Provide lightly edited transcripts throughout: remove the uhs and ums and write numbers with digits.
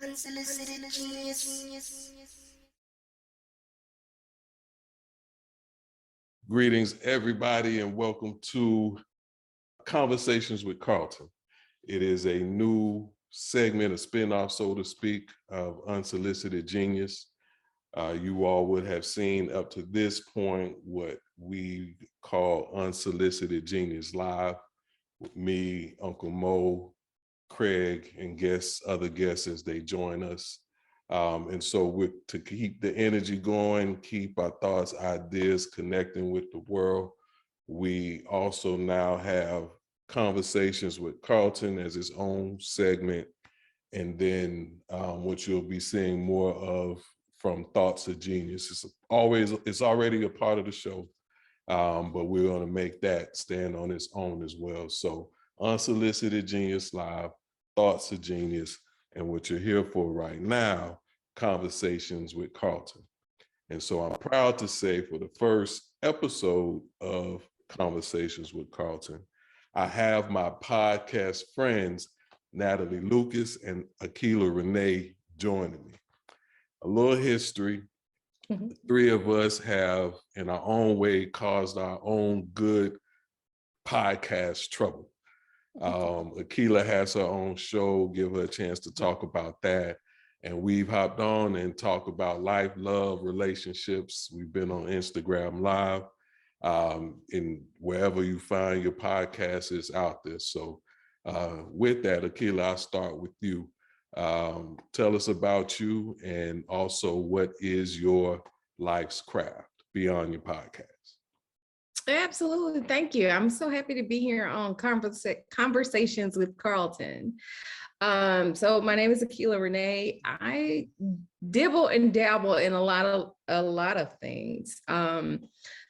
Unsolicited genius. Greetings, everybody, and welcome to Conversations with Carlton. It is a new segment, a spinoff, so to speak, of Unsolicited Genius. You all would have seen up to this point what we call Unsolicited Genius Live with me, Uncle Mo, Craig, and other guests as they join us. And so to keep the energy going, keep our thoughts, ideas connecting with the world, we also now have Conversations with Carlton as its own segment. And then what you'll be seeing more of from Thoughts of Genius. It's already a part of the show, but we're going to make that stand on its own as well. So Unsolicited Genius Live, Thoughts of Genius, and what you're here for right now, Conversations with Carlton. And so I'm proud to say for the first episode of Conversations with Carlton, I have my podcast friends, Natalie Lucas and Akela Renae, joining me. A little history. The three of us have, in our own way, caused our own good podcast trouble. Akela has her own show, give her a chance to talk about that. And we've hopped on and talked about life, love, relationships. We've been on Instagram Live. And wherever you find your podcast is out there. So with that, Akela, I'll start with you. Tell us about you and also what is your life's craft beyond your podcast. Absolutely. Thank you. I'm so happy to be here on Conversations with Carlton. So my name is Akela Renae. I dibble and dabble in a lot of things.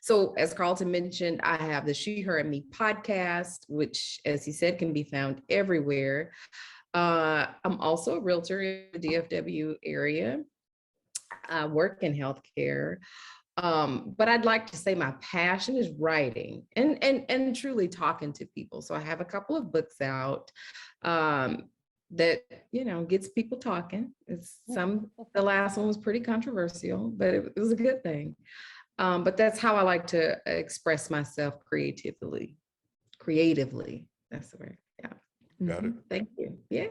So as Carlton mentioned, I have the She, Her, and Me podcast, which, as he said, can be found everywhere. I'm also a realtor in the DFW area. I work in healthcare. But I'd like to say my passion is writing and truly talking to people. So I have a couple of books out that, gets people talking. The last one was pretty controversial, but it was a good thing. But that's how I like to express myself creatively. That's the word. Yeah. Got it. Thank you. Yeah.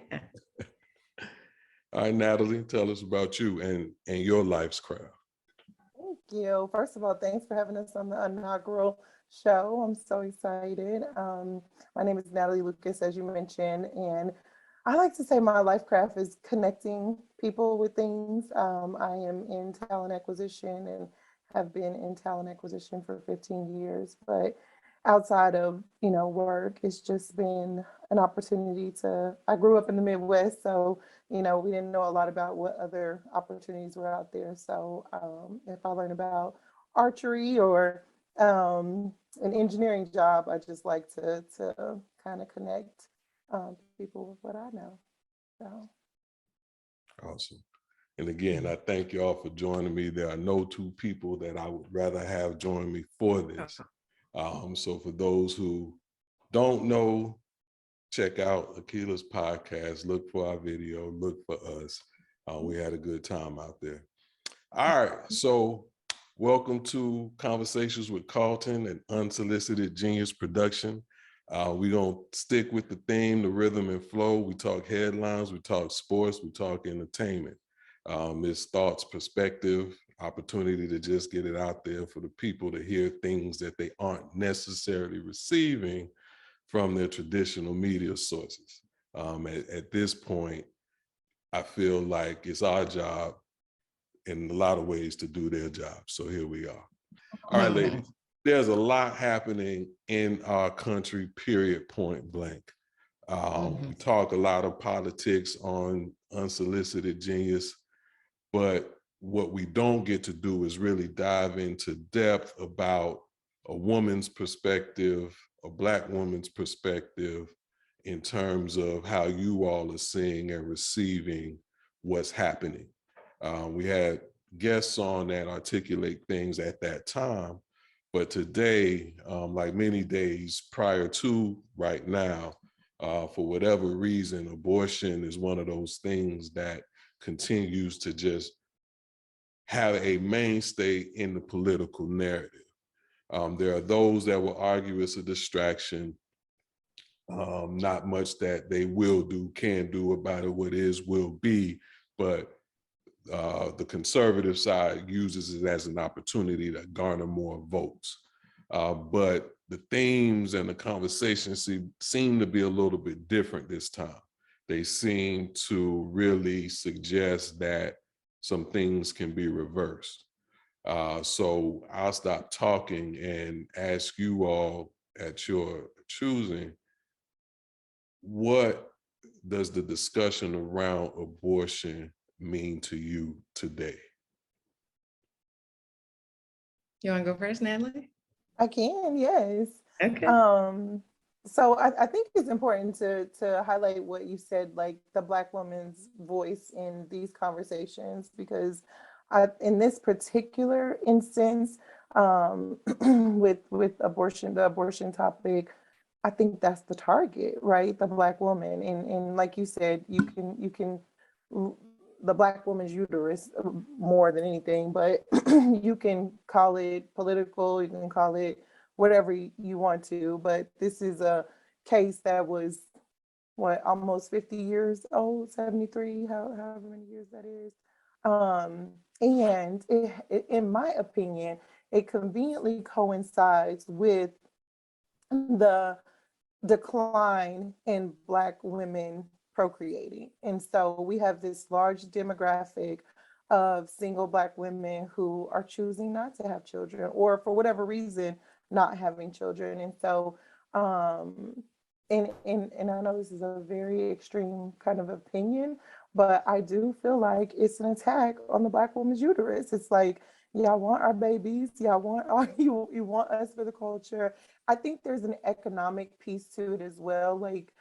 All right, Natalie, tell us about you and your life's craft. Thank you. First of all, thanks for having us on the inaugural show. I'm so excited. My name is Natalie Lucas, as you mentioned, and I like to say my life craft is connecting people with things. I am in talent acquisition and have been in talent acquisition for 15 years, but outside of, work, it's just been an opportunity I grew up in the Midwest, so, we didn't know a lot about what other opportunities were out there. So if I learn about archery or an engineering job, I just like to kind of connect people with what I know. So. Awesome. And again, I thank you all for joining me. There are no two people that I would rather have join me for this. So for those who don't know, check out Akela's podcast, look for our video, look for us. We had a good time out there. All right, so welcome to Conversations with Carlton, an Unsolicited Genius production. We're gonna stick with the theme, the rhythm and flow. We talk headlines, we talk sports, we talk entertainment. It's thoughts, perspective, opportunity to just get it out there for the people to hear things that they aren't necessarily receiving from their traditional media sources. At this point, I feel like it's our job in a lot of ways to do their job. So here we are. All right, ladies, there's a lot happening in our country, period, point blank. We talk a lot of politics on Unsolicited Genius, but what we don't get to do is really dive into depth about a woman's perspective, a Black woman's perspective, in terms of how you all are seeing and receiving what's happening. We had guests on that articulate things at that time, but today, like many days prior to right now, for whatever reason, abortion is one of those things that continues to just have a mainstay in the political narrative. There are those that will argue it's a distraction, not much that they will do, can do about it. What is will be, but the conservative side uses it as an opportunity to garner more votes. But the themes and the conversations seem to be a little bit different this time. They seem to really suggest that some things can be reversed. So I'll stop talking and ask you all at your choosing, what does the discussion around abortion mean to you today? You want to go first, Natalie? I can, yes. Okay. So I think it's important to highlight what you said, like the Black woman's voice in these conversations, because in this particular instance, with abortion, the abortion topic, I think that's the target, right? The Black woman, and like you said, you can the Black woman's uterus more than anything, but you can call it political, you can call it whatever you want to, but this is a case that was what, almost 50 years old, 73, however many years that is. And in my opinion, it conveniently coincides with the decline in Black women procreating. And so we have this large demographic of single Black women who are choosing not to have children, or for whatever reason, not having children. And so, and I know this is a very extreme kind of opinion, but I do feel like it's an attack on the Black woman's uterus. It's like, y'all want our babies, y'all want you want us for the culture. I think there's an economic piece to it as well. Like,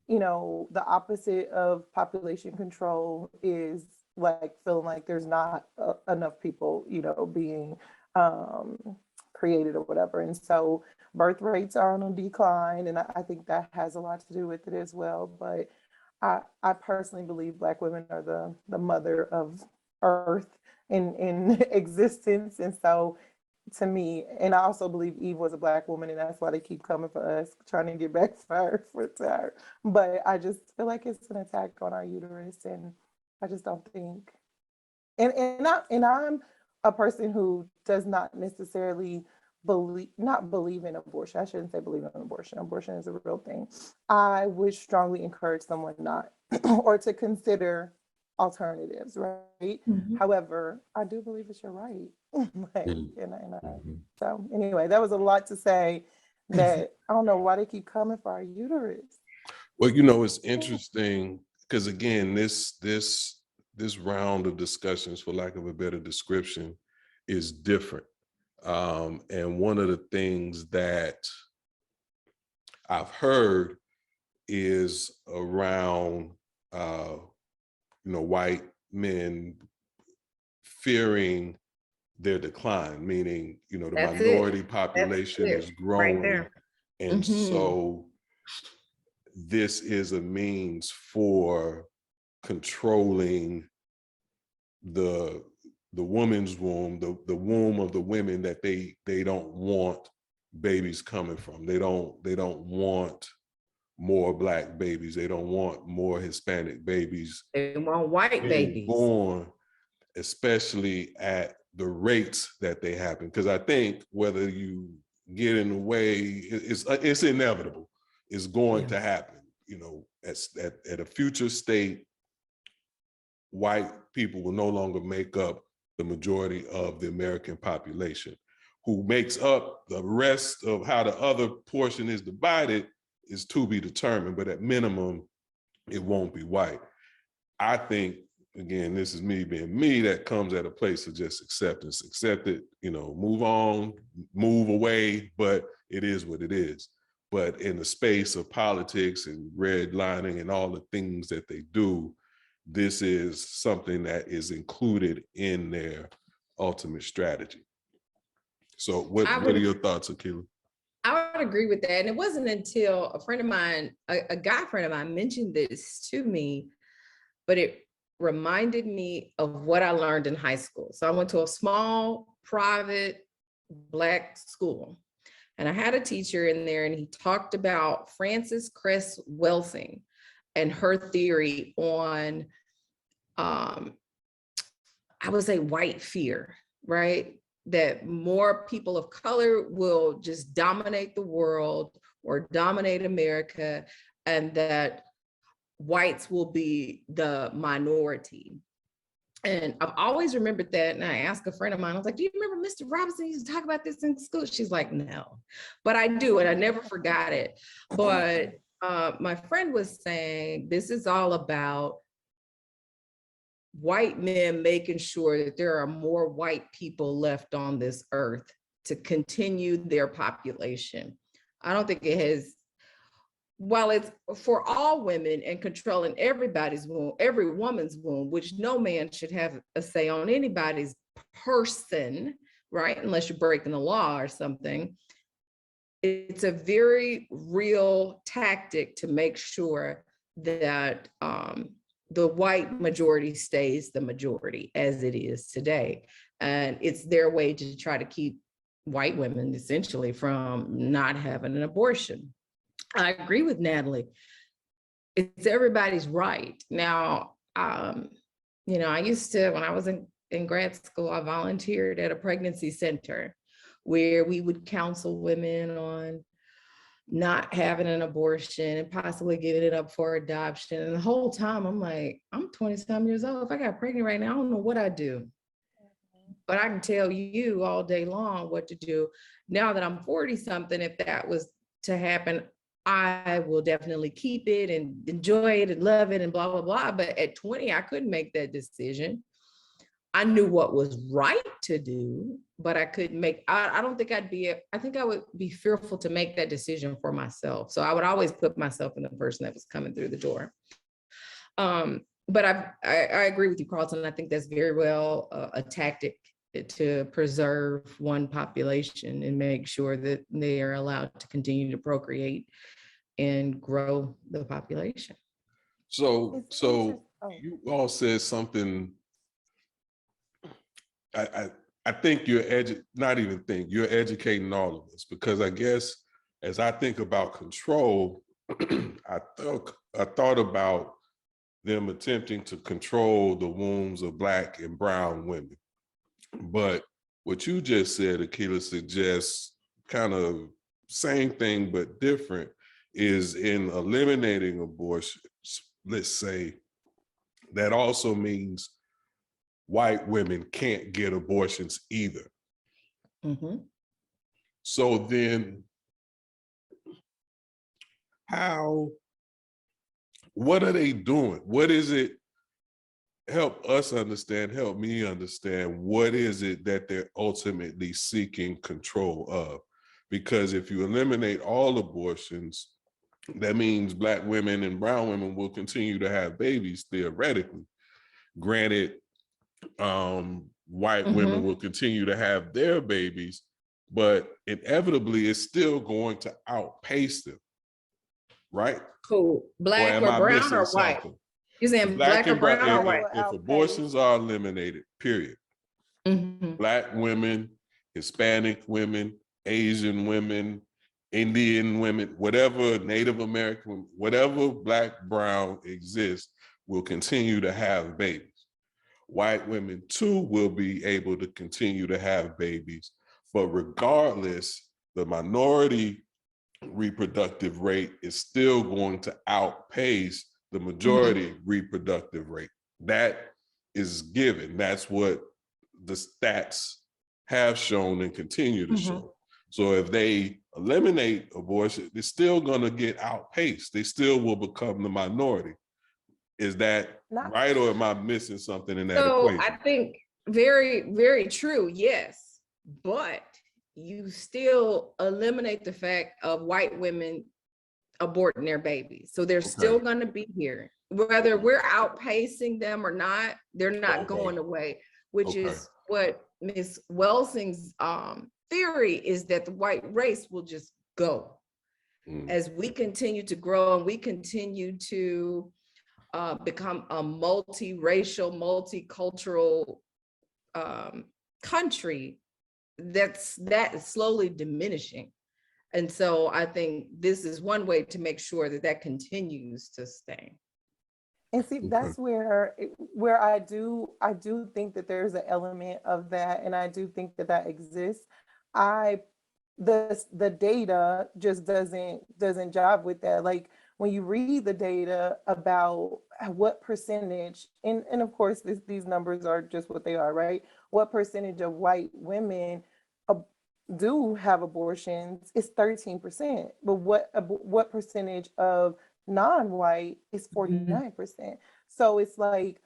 you know, the opposite of population control is like feeling like there's not enough people, you know, being created or whatever. And so birth rates are on a decline, and I think that has a lot to do with it as well. But I personally believe Black women are the mother of Earth in existence. And so to me, and I also believe Eve was a Black woman, and that's why they keep coming for us, trying to get back for her. But I just feel like it's an attack on our uterus, and I just don't think. And I'm a person who does not necessarily not believe in abortion. I shouldn't say believe in abortion. Abortion is a real thing. I would strongly encourage someone not or to consider alternatives, right? Mhm. However, I do believe it's your right. So anyway, that was a lot to say that I don't know why they keep coming for our uterus. Well, you know, it's interesting because again, this round of discussions, for lack of a better description, is different. And one of the things that I've heard is around, you know, white men fearing their decline, meaning, you know, the minority population is growing. Right there. And so this is a means for controlling the woman's womb, the womb of the women that they don't want babies coming from. They don't want more Black babies. They don't want more Hispanic babies. They want white babies born, especially at the rates that they happen. Because I think whether you get in the way, it's inevitable. It's going to happen. You know, at a future state, white people will no longer make up the majority of the American population. Who makes up the rest of how the other portion is divided is to be determined, but at minimum, it won't be white. I think, again, this is me being me, that comes at a place of just acceptance. Accept it, you know, move on, move away, but it is what it is. But in the space of politics and redlining and all the things that they do, this is something that is included in their ultimate strategy. So what are your thoughts, Akela? I would agree with that. And it wasn't until a friend of mine, a guy friend of mine mentioned this to me, but it reminded me of what I learned in high school. So I went to a small private Black school, and I had a teacher in there, and he talked about Frances Cress Welsing and her theory on, I would say, white fear, right? That more people of color will just dominate the world or dominate America, and that whites will be the minority. And I've always remembered that. And I asked a friend of mine, I was like, do you remember Mr. Robinson used to talk about this in school? She's like, no, but I do. And I never forgot it. But my friend was saying, this is all about white men making sure that there are more white people left on this earth to continue their population. I don't think it has, while it's for all women and controlling everybody's womb, every woman's womb, which no man should have a say on anybody's person, right? Unless you're breaking the law or something. It's a very real tactic to make sure that the white majority stays the majority as it is today. And it's their way to try to keep white women essentially from not having an abortion. I agree with Natalie. It's everybody's right. Now, you know, I used to, when I was in grad school, I volunteered at a pregnancy center where we would counsel women on not having an abortion and possibly giving it up for adoption. And the whole time I'm like, I'm 20-some years old. If I got pregnant right now, I don't know what I'd do. But I can tell you all day long what to do. Now that I'm 40-something, if that was to happen, I will definitely keep it and enjoy it and love it and blah, blah, blah. But at 20, I couldn't make that decision. I knew what was right to do, but I couldn't make, I don't think I think I would be fearful to make that decision for myself. So I would always put myself in the person that was coming through the door. But I agree with you, Carlton. I think that's very well a tactic to preserve one population and make sure that they are allowed to continue to procreate and grow the population. So you all said something. I think you're educating all of us, because I guess as I think about control, I thought about them attempting to control the wombs of Black and brown women. But what you just said, Akela, suggests kind of same thing but different, is in eliminating abortions, let's say, that also means white women can't get abortions either. Mm-hmm. So then what are they doing? What is it? Help us understand, help me understand, what is it that they're ultimately seeking control of? Because if you eliminate all abortions, that means Black women and brown women will continue to have babies theoretically. Granted, white women will continue to have their babies, but inevitably it's still going to outpace them, right? Cool. Black or brown or white? You're saying black or brown or white? If abortions are eliminated, period. Black women, Hispanic women, Asian women, Indian women, whatever, Native American, whatever Black, brown exists, will continue to have babies. White women too will be able to continue to have babies, but regardless, the minority reproductive rate is still going to outpace the majority reproductive rate. That is given. That's what the stats have shown and continue to show. So if they eliminate abortion, they're still going to get outpaced. They still will become the minority. Is that right, or am I missing something in that equation? I think very, very true, yes. But you still eliminate the fact of white women aborting their babies. So they're still going to be here. Whether we're outpacing them or not, they're not going away, which is what Ms. Welsing's theory is, that the white race will just go as we continue to grow and we continue to become a multiracial, multicultural country, that is slowly diminishing. And so I think this is one way to make sure that that continues to stay. And see, that's where I do think that there's an element of that, and I do think that that exists. The data just doesn't jive with that. Like when you read the data about what percentage, and of course these numbers are just what they are, right? What percentage of white women do have abortions? It's 13%. But what percentage of non-white is 49%. So it's like,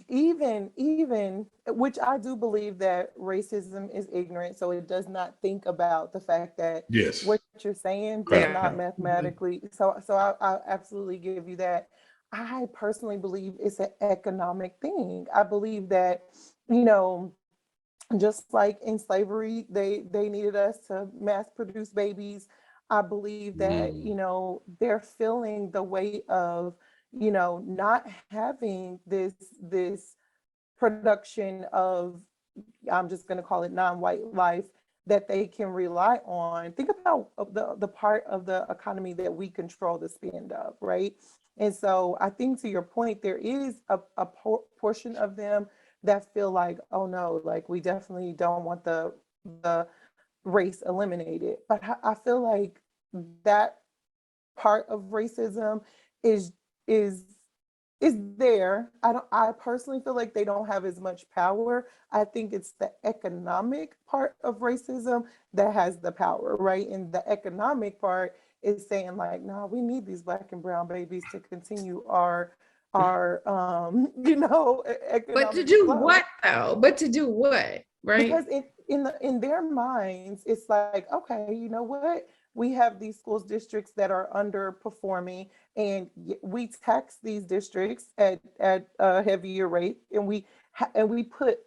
even which I do believe that racism is ignorant, so it does not think about the fact that what you're saying does not mathematically. So I absolutely give you that. I personally believe it's an economic thing. I believe that, just like in slavery, they needed us to mass produce babies. I believe that, they're feeling the weight of, not having this production of, I'm just going to call it non-white life, that they can rely on. Think about the part of the economy that we control the spend of, right? And so I think, to your point, there is a portion of them that feel like, oh no, like we definitely don't want the race eliminated. But I feel like that part of racism is there. I personally feel like they don't have as much power. I think it's the economic part of racism that has the power, right? And the economic part is saying like, no, we need these Black and brown babies to continue our economic But to do flow. what though? But to do what, right? Because in their minds, it's like, okay, you know what? We have these schools districts that are underperforming, and we tax these districts at a heavier rate, and we put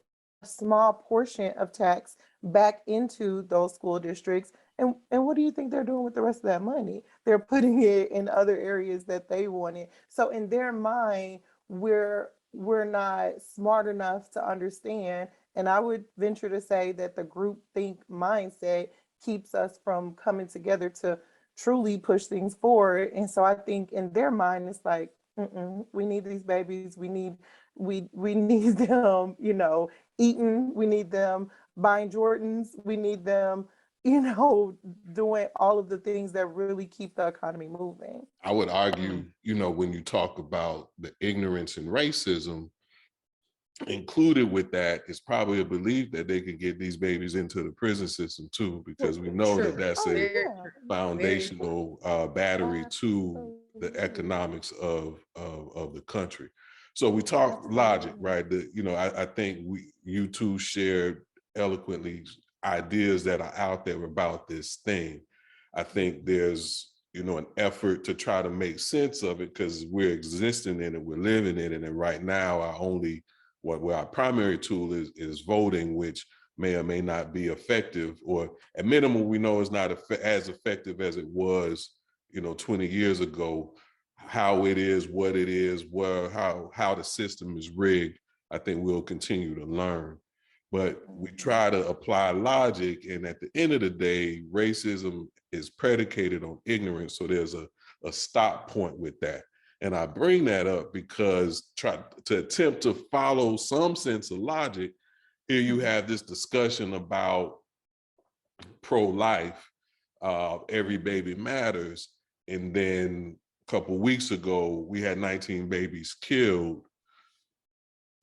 a small portion of tax back into those school districts. And what do you think they're doing with the rest of that money? They're putting it in other areas that they wanted. So in their mind, we're not smart enough to understand. And I would venture to say that the groupthink mindset keeps us from coming together to truly push things forward. And so I think in their mind, it's like, we need these babies. We need them, eating. We need them buying Jordans. We need them, doing all of the things that really keep the economy moving. I would argue, when you talk about the ignorance and racism, included with that is probably a belief that they could get these babies into the prison system too, because we know that that's a foundational battery to the economics of the country. So we talk logic, right? I think you two shared eloquently ideas that are out there about this thing. I think there's an effort to try to make sense of it because we're existing in it, we're living in it, and right now our primary tool is voting, which may or may not be effective, or at minimum, we know it's not as effective as it was, 20 years ago. How it is, what it is, how the system is rigged, I think we'll continue to learn. But we try to apply logic, and at the end of the day, racism is predicated on ignorance. So there's a stop point with that. And I bring that up because to attempt to follow some sense of logic, here you have this discussion about pro-life, every baby matters. And then a couple of weeks ago, we had 19 babies killed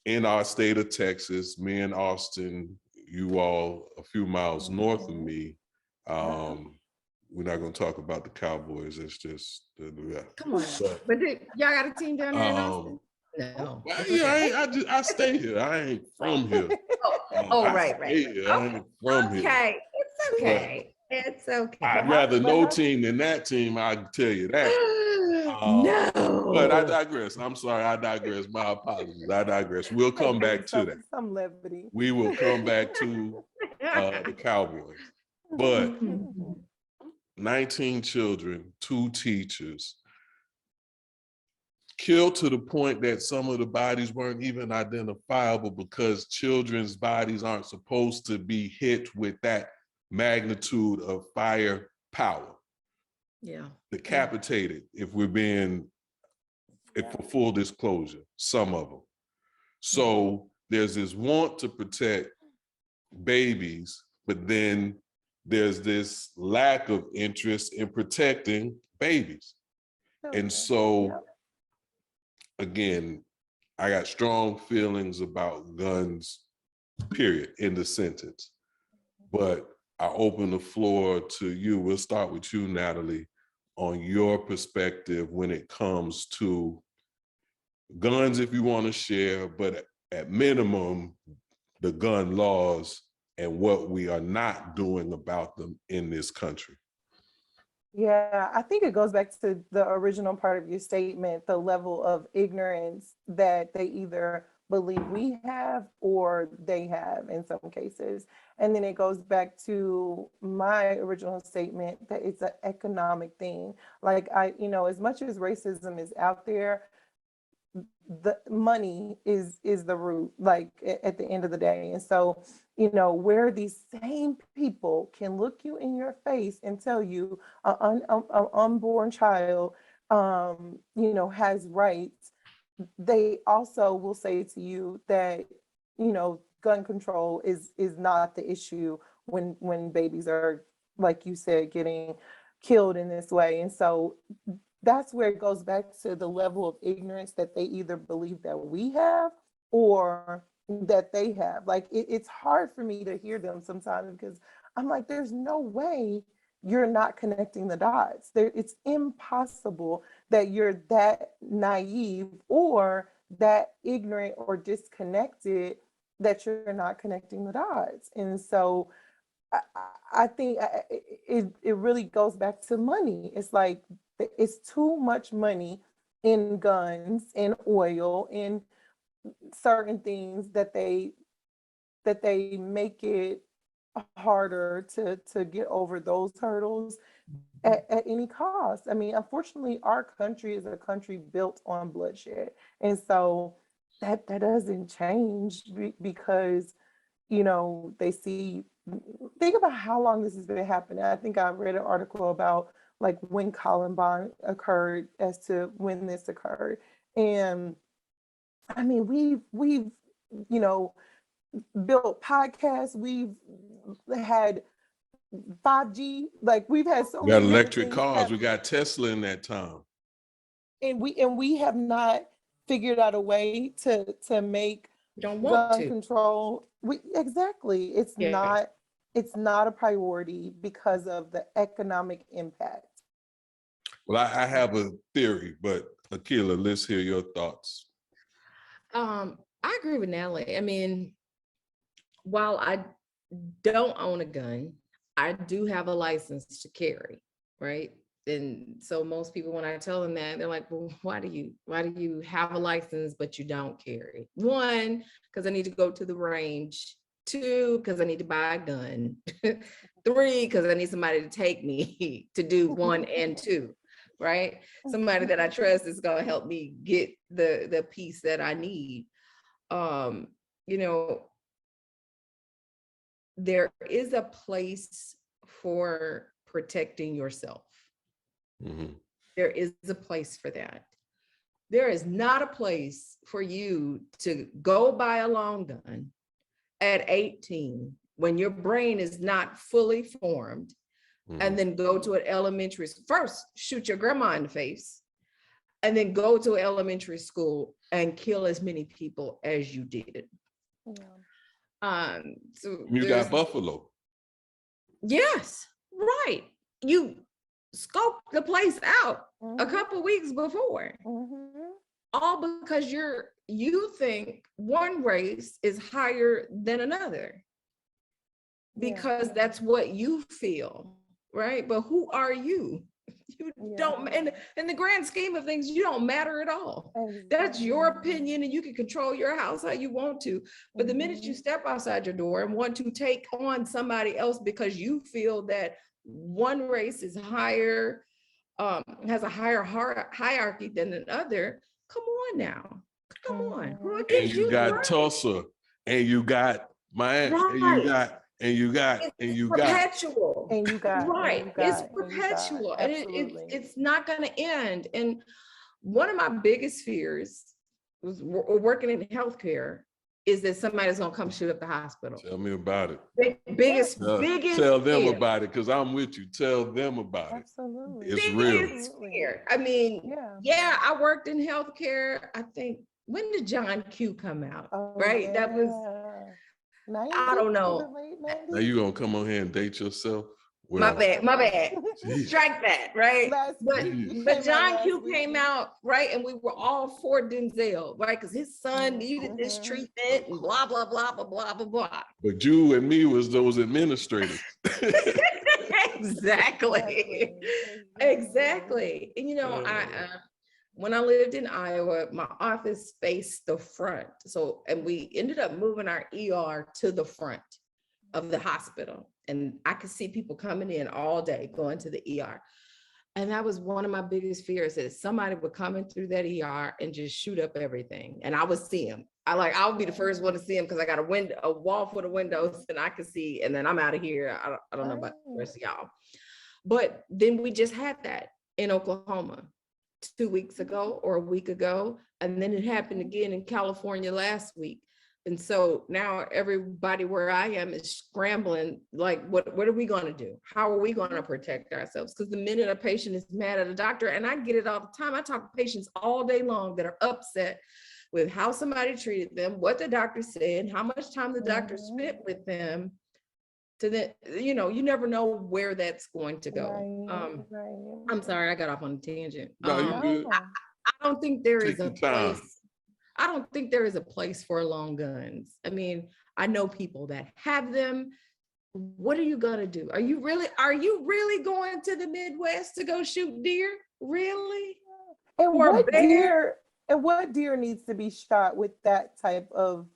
in our state of Texas, me in Austin, you all a few miles north of me. We're not going to talk about the Cowboys. It's just, come on. But y'all got a team down there in Austin? No. I stay here. I ain't from here. Right. I ain't from here. Okay, it's okay. It's okay. I'd rather no team than that team, I can tell you that. No. But I digress. I'm sorry, I digress. My apologies. I digress. We'll come back to that. Some levity. We will come back to the Cowboys. But 19 children, 2 teachers, killed to the point that some of the bodies weren't even identifiable because children's bodies aren't supposed to be hit with that magnitude of firepower. Yeah. Decapitated, if we're being, if for full disclosure, some of them. So there's this want to protect babies, but then there's this lack of interest in protecting babies. And so, again, I got strong feelings about guns, period, in the sentence. But I open the floor to you. We'll start with you, Natalie, on your perspective when it comes to guns, if you want to share, but at minimum, the gun laws and what we are not doing about them in this country. Yeah, I think it goes back to the original part of your statement, the level of ignorance that they either believe we have or they have in some cases. And then it goes back to my original statement that it's an economic thing. Like as much as racism is out there, the money is the root, like at the end of the day. And so, where these same people can look you in your face and tell you an unborn child, has rights, they also will say to you that, gun control is not the issue when babies are, like you said, getting killed in this way. And so that's where it goes back to the level of ignorance that they either believe that we have or that they have. Like it's hard for me to hear them sometimes because I'm like, there's no way you're not connecting the dots. It's impossible that you're that naive or that ignorant or disconnected that you're not connecting the dots. And so I think it really goes back to money. It's like, it's too much money in guns, in oil, in certain things that they make it harder to get over those hurdles at any cost. I mean, unfortunately, our country is a country built on bloodshed. And so that doesn't change because, they see, think about how long this has been happening. I think I read an article about like when Columbine occurred as to when this occurred. And I mean, we've built podcasts, we've had 5G, like we've had so We got many electric cars, happen. we got Tesla in that time. And we have not figured out a way to make gun control. Exactly. It's not a priority because of the economic impact. Well, I have a theory, but Akela, let's hear your thoughts. I agree with Natalie. I mean, while I don't own a gun, I do have a license to carry, right? And so most people, when I tell them that, they're like, well, why do you have a license, but you don't carry? 1, because I need to go to the range. 2, because I need to buy a gun. 3, because I need somebody to take me to do 1 and 2, right? Somebody that I trust is going to help me get the piece that I need. There is a place for protecting yourself. Mm-hmm. There is a place for that. There is not a place for you to go buy a long gun at 18 when your brain is not fully formed, and then go to an elementary, first shoot your grandma in the face, and then go to elementary school and kill as many people as you did. So you got Buffalo. Yes, right. You scoped the place out a couple weeks before, all because you think one race is higher than another because that's what you feel, right? But who are you? You don't, in the grand scheme of things, you don't matter at all. That's your opinion, and you can control your house how you want to. But the minute you step outside your door and want to take on somebody else because you feel that one race is higher, has a higher hierarchy than another, Come on now. Come on. Who And gives you you got right? Tulsa, and you got Miami, Right. and you It's got. perpetual. And you got, Right. It's and you got, perpetual. And absolutely. it's not going to end. And one of my biggest fears was working in healthcare is that somebody's going to come shoot up the hospital. Tell me about it. Biggest Tell them fear. about it, because I'm with you. Tell them about it. Absolutely. It's real. Biggest fear. I mean, yeah, I worked in healthcare. I think, when did John Q come out? Oh, Right? yeah. That was, 90s, I don't was it know. late Now 90s? you gonna come on here and date yourself? My Well, bad. geez. Strike that, right? Last But week. You but came out John last Q week. came out, right? And we were all for Denzel, right? Because his son needed this treatment and blah, blah, blah, blah, blah, blah, blah. But you and me was those administrators. Exactly. Exactly. And you know, I when I lived in Iowa, my office faced the front. So, and we ended up moving our ER to the front of the hospital. And I could see people coming in all day going to the ER. And that was one of my biggest fears, that somebody would come in through that ER and just shoot up everything. And I would see them. I would be the first one to see them, because I got a wall full of windows and I could see, and then I'm out of here. I don't know about the rest of y'all. But then we just had that in Oklahoma 2 weeks ago or a week ago. And then it happened again in California last week. And so now everybody where I am is scrambling, like, what are we going to do? How are we going to protect ourselves? Because the minute a patient is mad at a doctor, and I get it all the time, I talk to patients all day long that are upset with how somebody treated them, what the doctor said, how much time the doctor spent with them, to the, you know, you never know where that's going to go. I'm sorry, I got off on a tangent. No, you good. I don't think there is Take a your time. place. I don't think there is a place for long guns. I mean, I know people that have them. What are you gonna do? Are you really going to the Midwest to go shoot deer? Really? And Or what bear? deer needs to be shot with that type of,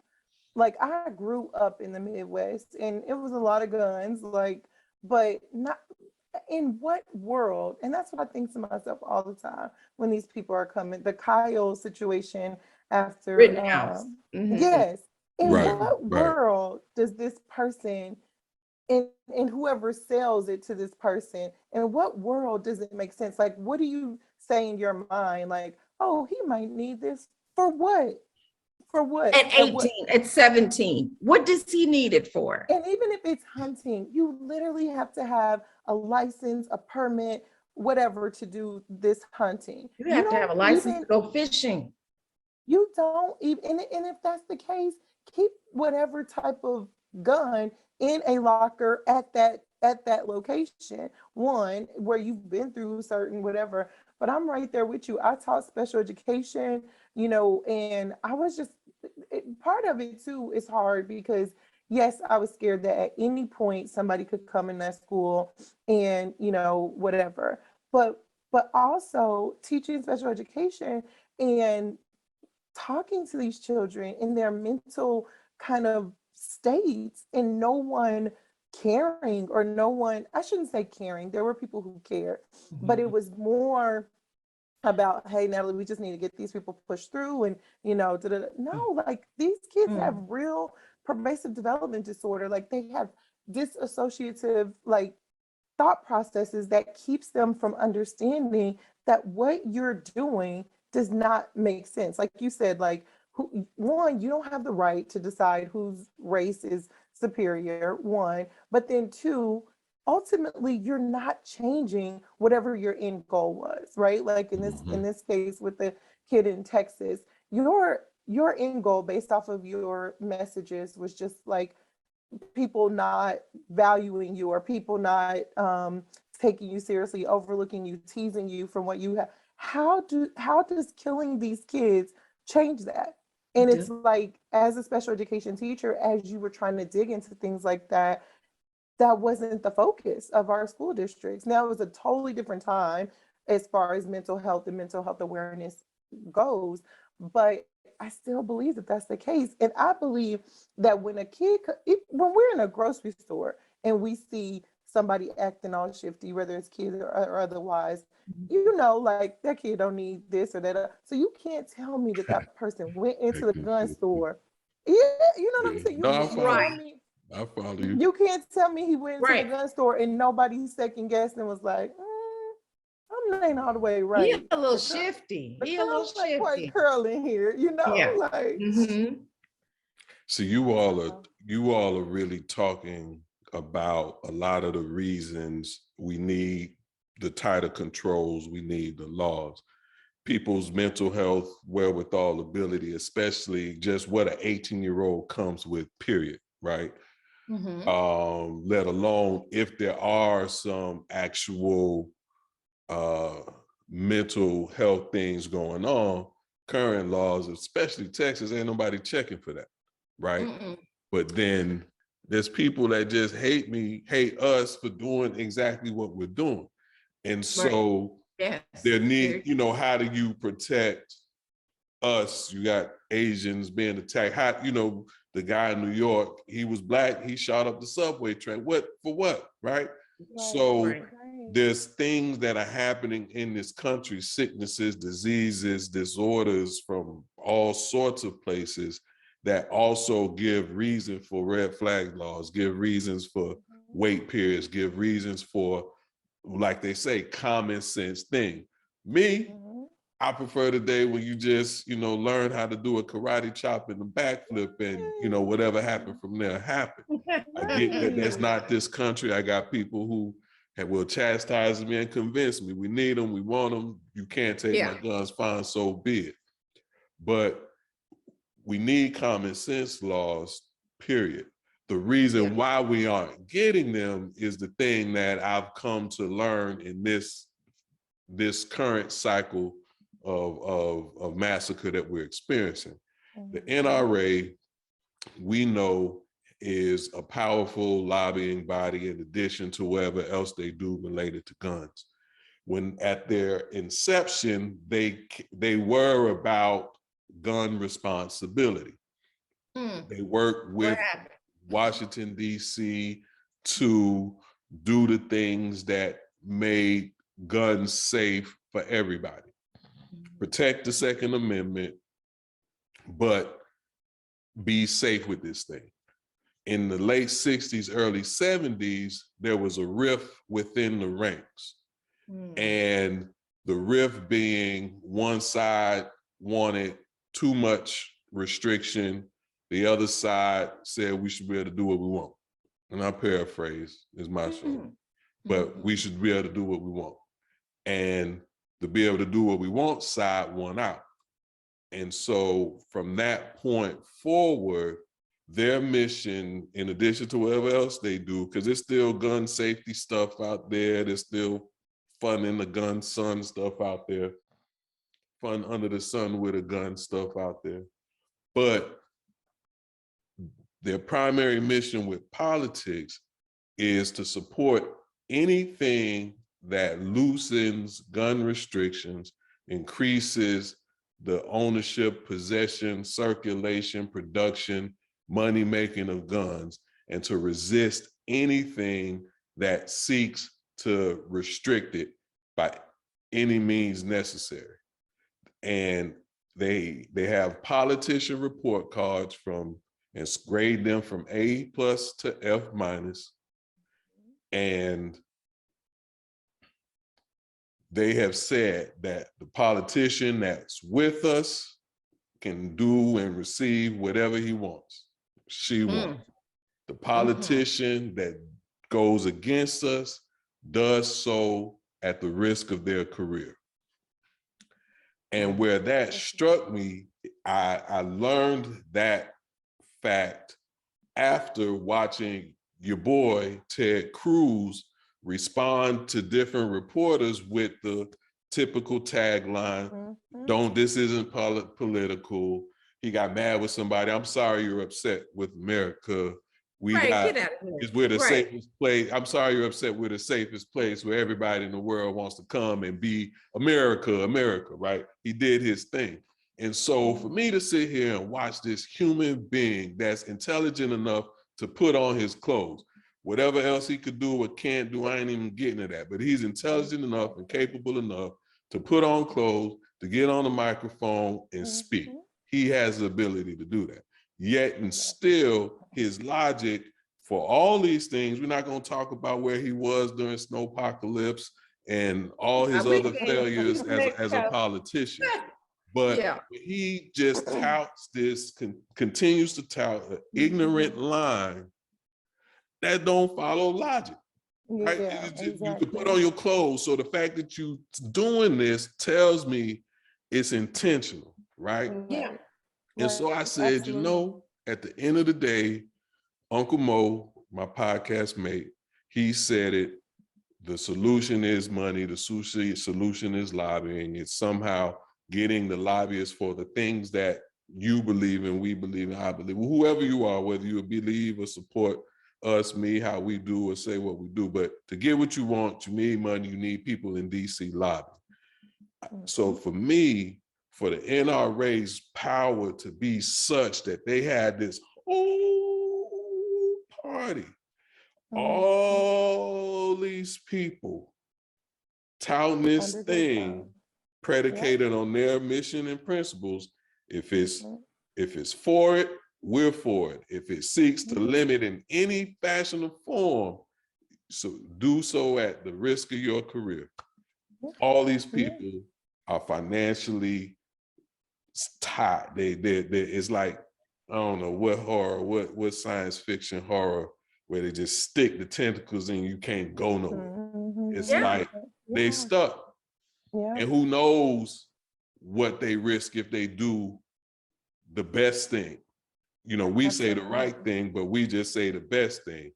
like, I grew up in the Midwest and it was a lot of guns, like, but not in what world? And that's what I think to myself all the time when these people are coming. The Kyle situation after, Rittenhouse. yes. In Right, what right. world does this person, and whoever sells it to this person, in what world does it make sense? Like, what do you say in your mind? Like, oh, he might need this for what? For what? At 18, at 17, what does he need it for? And even if it's hunting, you literally have to have a license, a permit, whatever to do this hunting. You have to have a license to go fishing. You don't even, and if that's the case, keep whatever type of gun in a locker at that location. One, where you've been through certain whatever. But I'm right there with you. I taught special education, you know, and I was just, part of it too is hard because yes, I was scared that at any point somebody could come in that school and, you know, whatever. But also teaching special education and talking to these children in their mental kind of states, and no one caring, or no one, I shouldn't say caring, there were people who cared, but it was more about, hey, Natalie, we just need to get these people pushed through, and, you know, no, like, these kids have real pervasive development disorder. Like, they have disassociative, like, thought processes that keeps them from understanding that what you're doing does not make sense. Like you said, like, one, you don't have the right to decide whose race is superior, one, but then two, ultimately you're not changing whatever your end goal was, right? Like in this case with the kid in Texas, your end goal based off of your messages was just like people not valuing you, or people not taking you seriously, overlooking you, teasing you from what you have. How does killing these kids change that? And it's like, as a special education teacher, as you were trying to dig into things like that, that wasn't the focus of our school districts. Now, it was a totally different time as far as mental health and mental health awareness goes, but I still believe that that's the case. And I believe that when a kid, when we're in a grocery store and we see somebody acting all shifty, whether it's kids or otherwise, you know, like that kid don't need this or that. So you can't tell me that that person went into the gun store. Yeah, you know what I'm saying? You No, I can't follow tell you. me. I follow you. You can't tell me he went into the Right. gun store and nobody second guessed and was like, I'm laying all the way He right. a little shifty. The He a little girl ain't quite shifty. curling here, you know, Yeah. like. So you all are really talking about a lot of the reasons we need the tighter controls, we need the laws. People's mental health, wherewithal, ability, especially just what an 18-year-old comes with, period, right? Let alone if there are some actual mental health things going on, current laws, especially Texas, ain't nobody checking for that, right? But then there's people that just hate us for doing exactly what we're doing. And so there need, you know, how do you protect us? You got Asians being attacked. How, you know, the guy in New York, he was Black, he shot up the subway train. What, for what, right? So there's things that are happening in this country, sicknesses, diseases, disorders from all sorts of places that also give reason for red flag laws, give reasons for wait periods, give reasons for, like they say, common sense thing. Me, I prefer the day when you just, you know, learn how to do a karate chop and a backflip and, you know, whatever happened from there happened. I get that that's not this country. I got people who will chastise me and convince me. We need them, we want them. You can't take my guns, fine, so be it. But we need common sense laws, period. The reason why we aren't getting them is the thing that I've come to learn in this current cycle of massacre that we're experiencing. The NRA, we know, is a powerful lobbying body in addition to whatever else they do related to guns. When at their inception, they were about gun responsibility. They worked with Washington, D.C. to do the things that made guns safe for everybody. Protect the Second Amendment, but be safe with this thing. In the late 60s, early 70s, there was a rift within the ranks. And the rift being one side wanted too much restriction. The other side said we should be able to do what we want. And I paraphrase, is my show. But we should be able to do what we want. And to be able to do what we want, side won out. And so from that point forward, their mission, in addition to whatever else they do, because there's still gun safety stuff out there, there's still fun in the gun sun stuff out there, fun under the sun with a gun stuff out there. But their primary mission with politics is to support anything that loosens gun restrictions, increases the ownership, possession, circulation, production, money making of guns, and to resist anything that seeks to restrict it by any means necessary. And they have politician report cards from, and grade them from A+ to F-. And they have said that the politician that's with us can do and receive whatever he wants, she wants. The politician that goes against us does so at the risk of their career. And where that struck me, I learned that fact after watching your boy, Ted Cruz, respond to different reporters with the typical tagline, this isn't political. He got mad with somebody. I'm sorry you're upset with America. Get out of here. We're the safest place. I'm sorry you're upset. We're the safest place where everybody in the world wants to come and be America, right? He did his thing. And so for me to sit here and watch this human being that's intelligent enough to put on his clothes, Whatever else he could do or can't do, I ain't even getting to that. But he's intelligent enough and capable enough to put on clothes, to get on the microphone and speak. He has the ability to do that. Yet and still, his logic for all these things, we're not going to talk about where he was during Snowpocalypse and all his other failures as a politician. But he just touts this, continues to tout an ignorant line that don't follow logic. Right? You can put on your clothes. So the fact that you doing this tells me it's intentional, right? Yeah. And so I said, you know, at the end of the day, Uncle Mo, my podcast mate, he said it, the solution is money, the solution is lobbying. It's somehow getting the lobbyists for the things that you believe in, we believe in, I believe, whoever you are, whether you believe or support us, me, how we do or say what we do. But to get what you want, you need money, you need people in DC lobby. So for me, for the NRA's power to be such that they had this whole party, all these people touting this thing predicated on their mission and principles. If it's for it, we're for it. If it seeks to limit in any fashion or form, so do so at the risk of your career. All these people are financially tied. It's like, I don't know what horror, what science fiction horror where they just stick the tentacles in, you can't go nowhere. It's like they stuck. And who knows what they risk if they do the best thing. You know, we say the right thing, but we just say the best thing.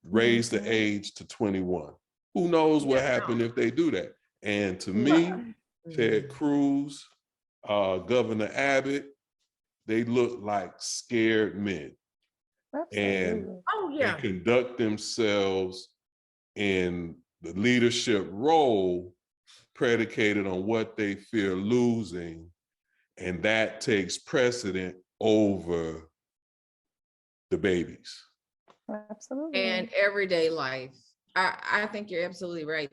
Raise the age to 21. Who knows what happened if they do that? And to me, Ted Cruz, Governor Abbott, they look like scared men. And they conduct themselves in the leadership role predicated on what they fear losing. And that takes precedent over the babies. Absolutely. And everyday life. I think you're absolutely right.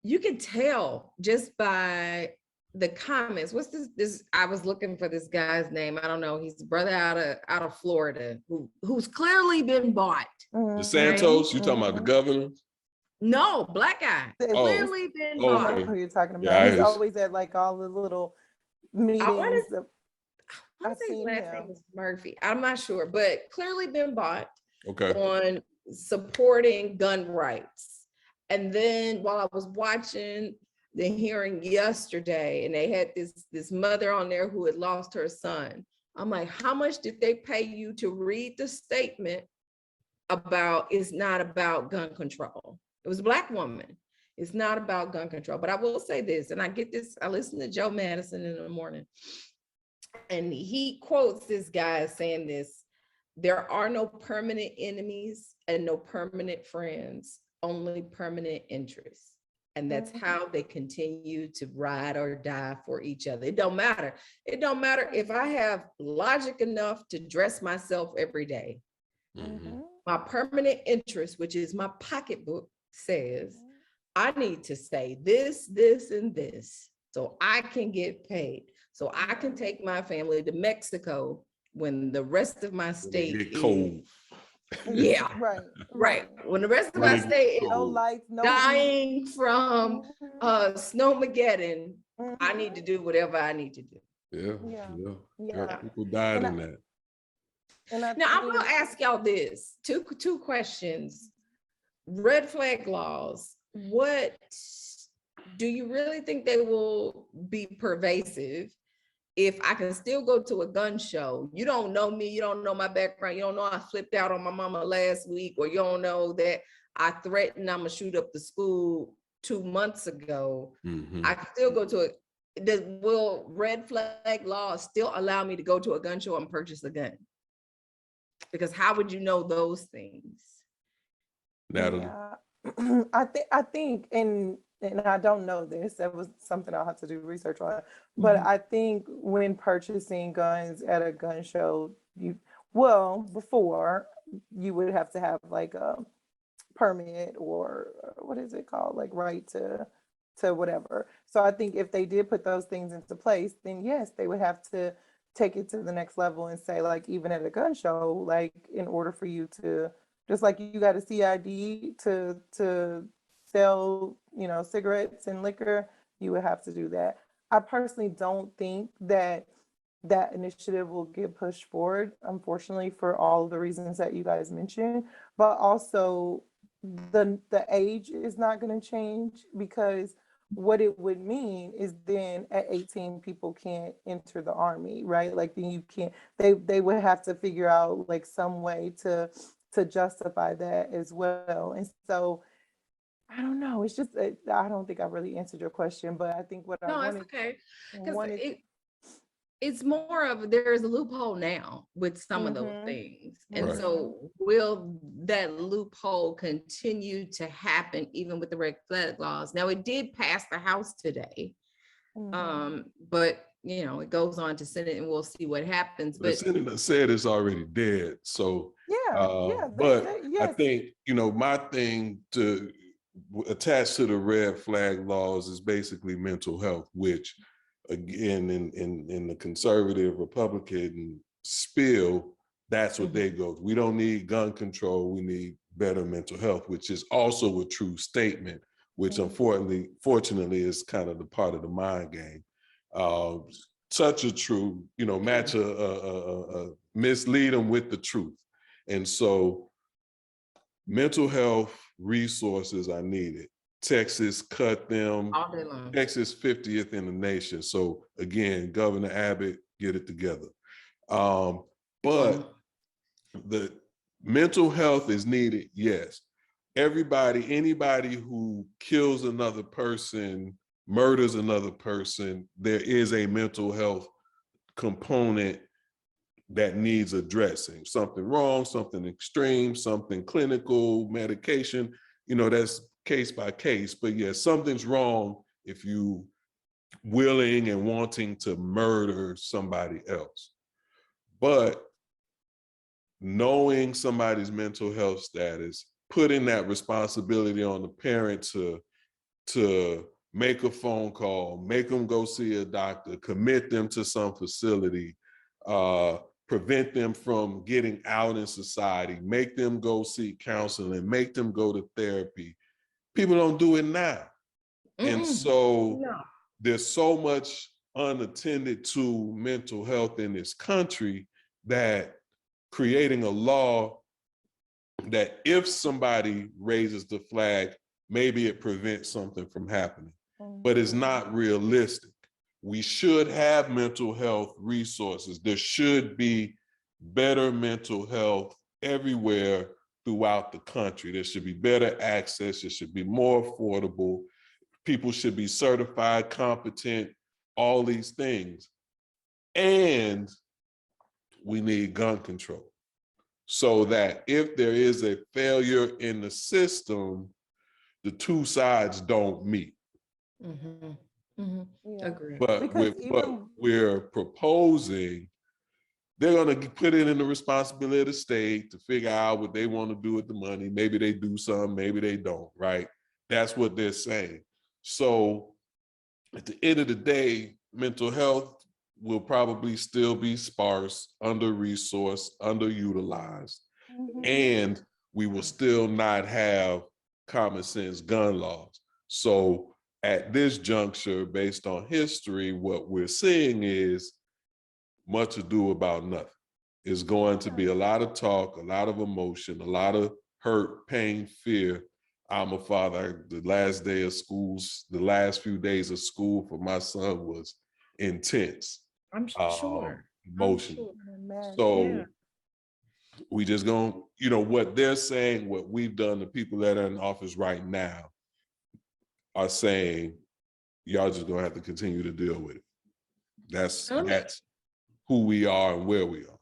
You can tell just by the comments. What's this? I was looking for this guy's name. I don't know. He's a brother out of Florida who's clearly been bought. DeSantos, you talking about the governor? No, black guy. Clearly been bought. I know who you're talking about. He's always at like all the little meetings. I think his last name is Murphy. I'm not sure, but clearly been bought on supporting gun rights. And then while I was watching the hearing yesterday, and they had this mother on there who had lost her son, I'm like, how much did they pay you to read the statement about it's not about gun control? It was a Black woman. It's not about gun control. But I will say this, and I get this, I listen to Joe Madison in the morning, and he quotes this guy as saying this: there are no permanent enemies and no permanent friends, only permanent interests. And that's how they continue to ride or die for each other. It don't matter. It don't matter if I have logic enough to dress myself every day. My permanent interest, which is my pocketbook, says I need to say this, this, and this, so I can get paid, so I can take my family to Mexico when the rest of my state is cold. Yeah, right. When the rest of my state is dying from Snowmageddon, I need to do whatever I need to do. Yeah. People died in that. Now I'm gonna ask y'all this: two questions. Red flag laws. What do you really think they will be pervasive? If I can still go to a gun show, you don't know me, you don't know my background, you don't know I flipped out on my mama last week, or you don't know that I threatened I'm gonna shoot up the school 2 months ago. I can still go to will red flag laws still allow me to go to a gun show and purchase a gun? Because how would you know those things? Natalie? I think, and I don't know this, that was something I'll have to do research on, but I think when purchasing guns at a gun show, well, before you would have to have like a permit or what is it called? Like right to whatever. So I think if they did put those things into place, then yes, they would have to take it to the next level and say, like, even at a gun show, like in order for you to, just like you got a CID to sell, you know, cigarettes and liquor, you would have to do that. I personally don't think that that initiative will get pushed forward, unfortunately, for all of the reasons that you guys mentioned. But also, the age is not going to change, because what it would mean is then at 18 people can't enter the army, right? Like then you can't. They would have to figure out like some way to justify that as well. And so I don't know. It's just I don't think I really answered your question, but I think what No, I it's okay. Because wanted it's more of there's a loophole now with some of those Mhm. things. And Right. so will that loophole continue to happen even with the red flag laws? Now it did pass the House today. But you know, it goes on to Senate and we'll see what happens. The But senator said it's already dead. So, but I yes. think, you know, my thing to attach to the red flag laws is basically mental health, which again, in the conservative Republican spiel, that's what they go. We don't need gun control. We need better mental health, which is also a true statement, which fortunately is kind of the part of the mind game. Such a true, you know, match mislead them with the truth. And so mental health resources are needed. Texas cut them. all day long. Texas 50th in the nation. So again, Governor Abbott, get it together. But the mental health is needed, yes. Anybody who kills another person, murders another person, there is a mental health component that needs addressing. Something wrong, something extreme, something clinical, medication, you know, that's case by case. But yes, something's wrong if you willing and wanting to murder somebody else. But knowing somebody's mental health status, putting that responsibility on the parent to make a phone call, make them go see a doctor, commit them to some facility, prevent them from getting out in society, make them go seek counseling, make them go to therapy. People don't do it now. And so there's so much unattended to mental health in this country that creating a law that if somebody raises the flag, maybe it prevents something from happening, but it's not realistic. We should have mental health resources. There should be better mental health everywhere throughout the country. There should be better access. It should be more affordable. People should be certified, competent, all these things. And we need gun control so that if there is a failure in the system, the two sides don't meet. Agree. But we're proposing, they're going to put it in the responsibility of the state to figure out what they want to do with the money. Maybe they do some, maybe they don't, right? That's what they're saying. So at the end of the day, mental health will probably still be sparse, under-resourced, underutilized, and we will still not have common sense gun laws. So at this juncture, based on history, what we're seeing is much ado about nothing. It's going to be a lot of talk, a lot of emotion, a lot of hurt, pain, fear. I'm a father. The last day of schools, the last few days of school for my son was intense. I'm sure. Emotional. So we just gonna, you know, what they're saying, what we've done, the people that are in office right now are saying, y'all just gonna have to continue to deal with it. That's who we are and where we are.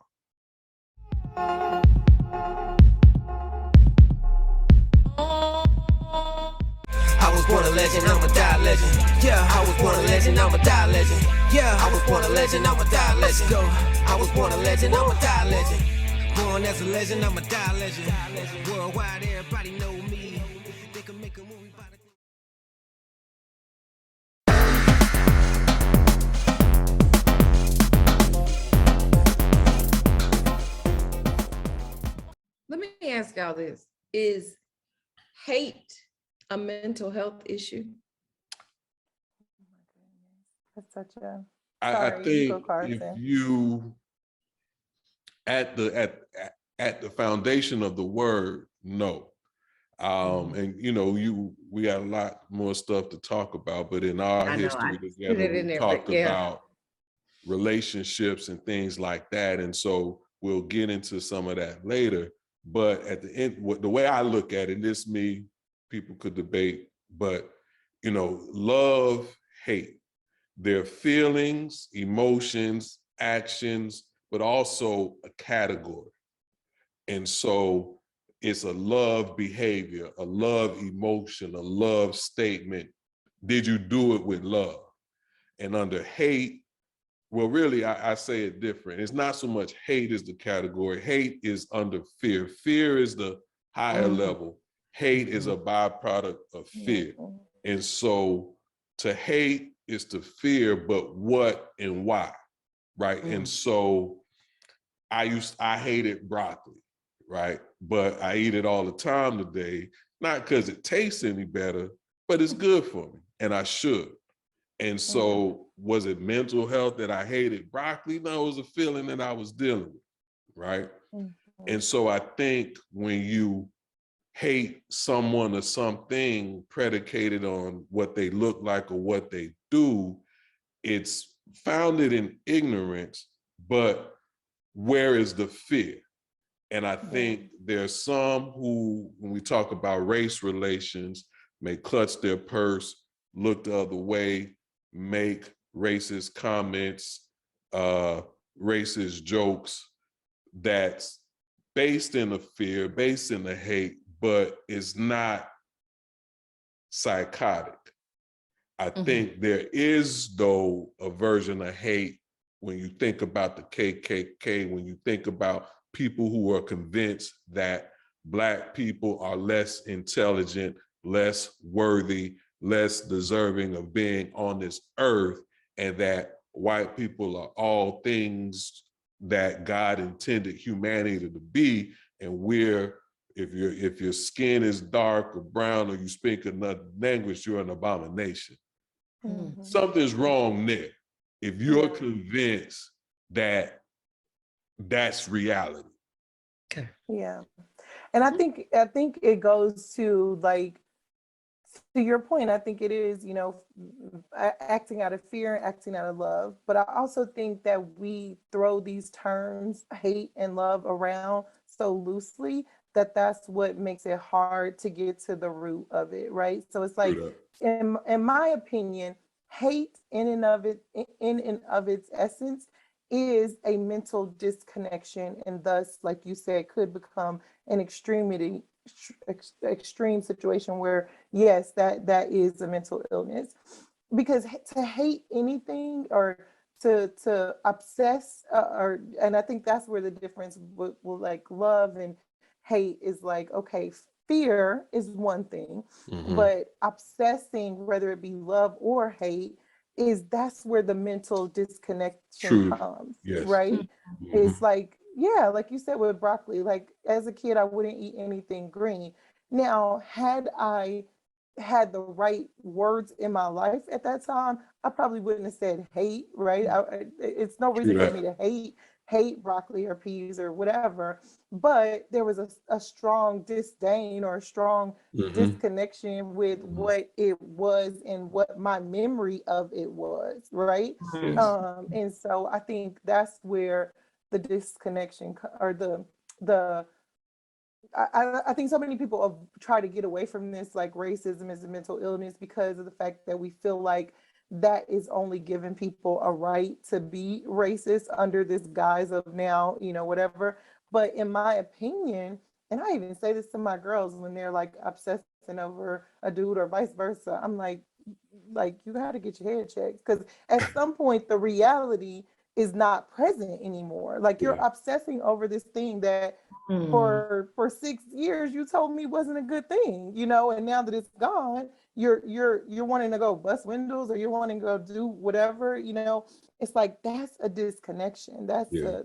I was born a legend, I'ma die a legend. Yeah, I was born a legend, I'ma die a legend. Yeah, I was born a legend, I'ma die a legend. Go. I was born a legend, I'ma die a legend. Born as a legend, I'm a die legend. Worldwide, everybody know me. They can make a movie about it. Let me ask y'all this. Is hate a mental health issue? That's such a, I sorry, you go, think if Carlton. you at the foundation of the word, no. And you know, we got a lot more stuff to talk about, but in our I know, history I put together, it in we there, talked but yeah. about relationships and things like that. And so we'll get into some of that later. But at the end, the way I look at it, and this me, people could debate, but you know, love, hate, their feelings, emotions, actions, but also a category. And so it's a love behavior, a love emotion, a love statement. Did you do it with love? And under hate, well, really, I say it different. It's not so much hate is the category. Hate is under fear. Fear is the higher level. Hate is a byproduct of fear. And so to hate is to fear, but what and why, right? And so I hated broccoli, right? But I eat it all the time today, not because it tastes any better, but it's good for me, and I should. And so was it mental health that I hated broccoli? No, it was a feeling that I was dealing with, right? And so I think when you hate someone or something predicated on what they look like or what they do, it's founded in ignorance, but where is the fear? And I think there's some who, when we talk about race relations, may clutch their purse, look the other way, make racist comments, racist jokes that's based in the fear, based in the hate, but it's not psychotic. I think there is, though, a version of hate when you think about the KKK, when you think about people who are convinced that Black people are less intelligent, less worthy, less deserving of being on this earth, and that white people are all things that God intended humanity to be, and we're, if your skin is dark or brown or you speak another language, you're an abomination. Something's wrong there. If you're convinced that that's reality. Okay. Yeah. And I think it goes to, like, to your point, I think it is, you know, acting out of fear and acting out of love. But I also think that we throw these terms, hate and love, around so loosely that that's what makes it hard to get to the root of it, right? So it's like, in my opinion, hate in and of its essence is a mental disconnection, and thus, like you said, could become an extreme situation where, yes, that is a mental illness. Because to hate anything or to obsess, and I think that's where the difference with like love and hate is, like, okay, fear is one thing, but obsessing, whether it be love or hate, that's where the mental disconnection comes. Yes. Right? It's like, yeah, like you said with broccoli, like as a kid, I wouldn't eat anything green. Now, had I had the right words in my life at that time, I probably wouldn't have said hate, right? It's no reason for me to hate broccoli or peas or whatever, but there was a strong disdain or a strong disconnection with what it was and what my memory of it was, right? And so I think that's where the disconnection or the I think so many people have tried to get away from this, like racism is a mental illness, because of the fact that we feel like that is only giving people a right to be racist under this guise of now, you know, whatever. But in my opinion, and I even say this to my girls when they're like obsessing over a dude or vice versa, I'm like you got to get your head checked, because at some point the reality is not present anymore. Like you're Yeah. obsessing over this thing that Mm. for 6 years you told me wasn't a good thing, you know, and now that it's gone, you're wanting to go bust windows, or you're wanting to go do whatever, you know. It's like that's a disconnection. Yeah.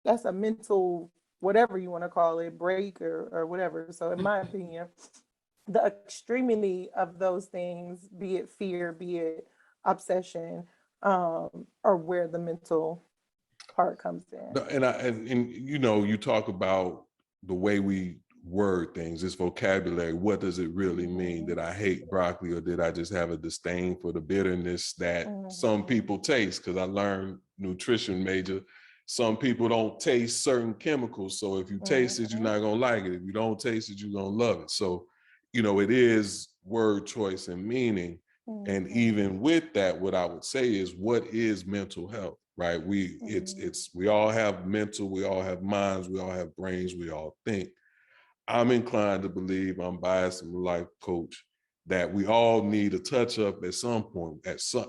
That's a mental, whatever you want to call it, break or whatever. So in my opinion, the extremity of those things, be it fear, be it obsession, are where the mental part comes in. No, and you know, you talk about the way we word things, this vocabulary. What does it really mean? Did I hate broccoli, or did I just have a disdain for the bitterness that some people taste? Because I learned nutrition major. Some people don't taste certain chemicals. So if you taste it, you're not gonna like it. If you don't taste it, you're gonna love it. So, you know, it is word choice and meaning. And even with that, what I would say is, what is mental health, right? We all have mental, we all have minds, we all have brains, we all think. I'm inclined to believe, I'm biased, I'm a life coach, that we all need a touch up at some point.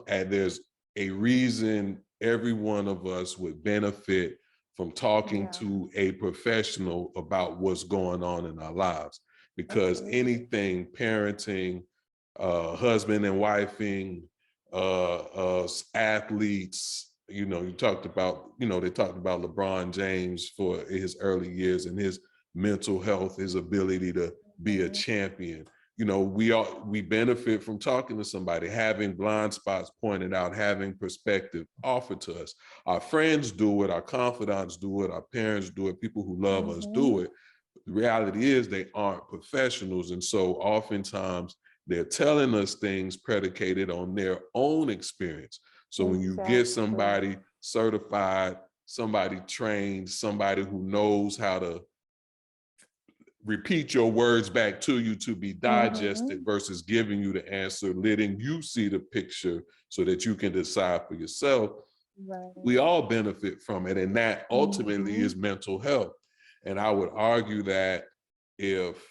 And there's a reason every one of us would benefit from talking to a professional about what's going on in our lives. Because anything, parenting, husband and wifing, athletes, you know, they talked about LeBron James for his early years and his mental health, his ability to be a champion. You know, we benefit from talking to somebody, having blind spots pointed out, having perspective offered to us. Our friends do it, our confidants do it, our parents do it, people who love us do it. The reality is they aren't professionals. And so oftentimes they're telling us things predicated on their own experience. So when you get somebody certified, somebody trained, somebody who knows how to repeat your words back to you to be digested versus giving you the answer, letting you see the picture so that you can decide for yourself, we all benefit from it. And that ultimately is mental health. And I would argue that if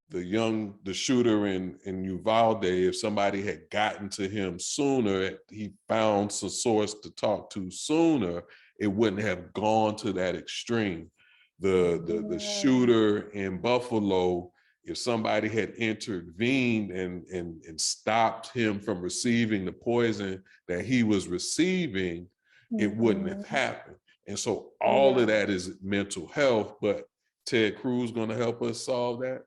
the shooter in Uvalde, if somebody had gotten to him sooner, he found some source to talk to sooner, it wouldn't have gone to that extreme. The shooter in Buffalo, if somebody had intervened and stopped him from receiving the poison that he was receiving, it wouldn't have happened. And so all of that is mental health, but Ted Cruz going to help us solve that?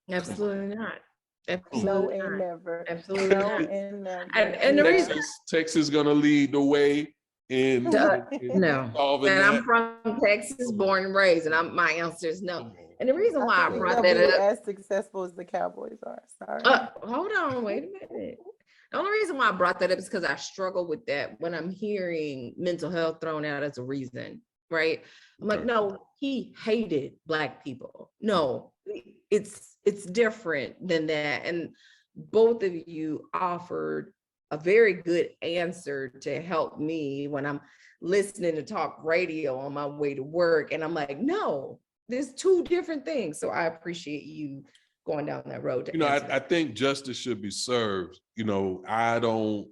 Absolutely not. Absolutely No not. and never. Absolutely No not. and never. And the reason Texas going to lead the way in no, solving and that? I'm from Texas, born and raised, and my answer is no. And the reason why I think brought they'll that be up, as successful as the Cowboys are. Sorry. hold on, wait a minute. The only reason why I brought that up is because I struggle with that when I'm hearing mental health thrown out as a reason, right? I'm like, no, he hated Black people. No, it's different than that. And both of you offered a very good answer to help me when I'm listening to talk radio on my way to work. And I'm like, no, there's two different things. So I appreciate you going down that road. To I think justice should be served. You know, I'm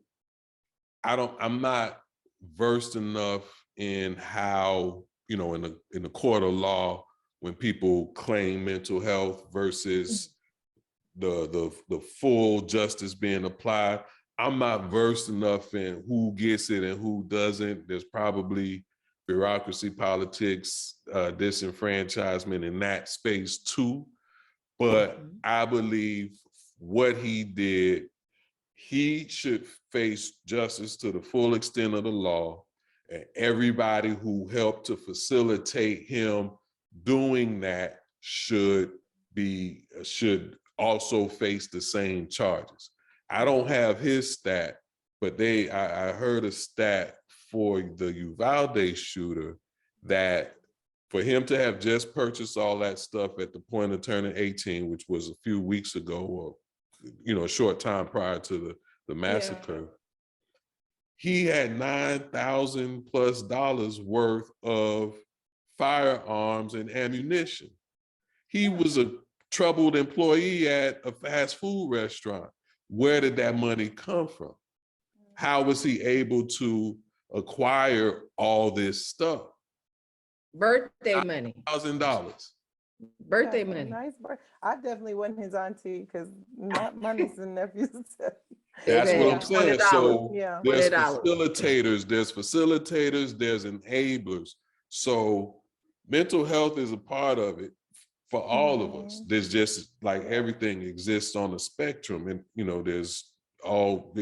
not versed enough in how, you know, in the court of law, when people claim mental health versus the full justice being applied. I'm not versed enough in who gets it and who doesn't. There's probably bureaucracy, politics, disenfranchisement in that space too. But I believe what he did, he should face justice to the full extent of the law, and everybody who helped to facilitate him doing that should also face the same charges. I don't have his stat, but I heard a stat for the Uvalde shooter that for him to have just purchased all that stuff at the point of turning 18, which was a few weeks ago, or, you know, a short time prior to the massacre, he had $9,000+ worth of firearms and ammunition. He was a troubled employee at a fast food restaurant. Where did that money come from? How was he able to acquire all this stuff. Birthday money. $1,000. Birthday That's a money. nice birth. I definitely wasn't his auntie because my nieces and nephews. That's what I'm Baby, saying. $20. So Yeah. there's $20. there's enablers. So mental health is a part of it for all of us. There's just like everything exists on a spectrum, and there's all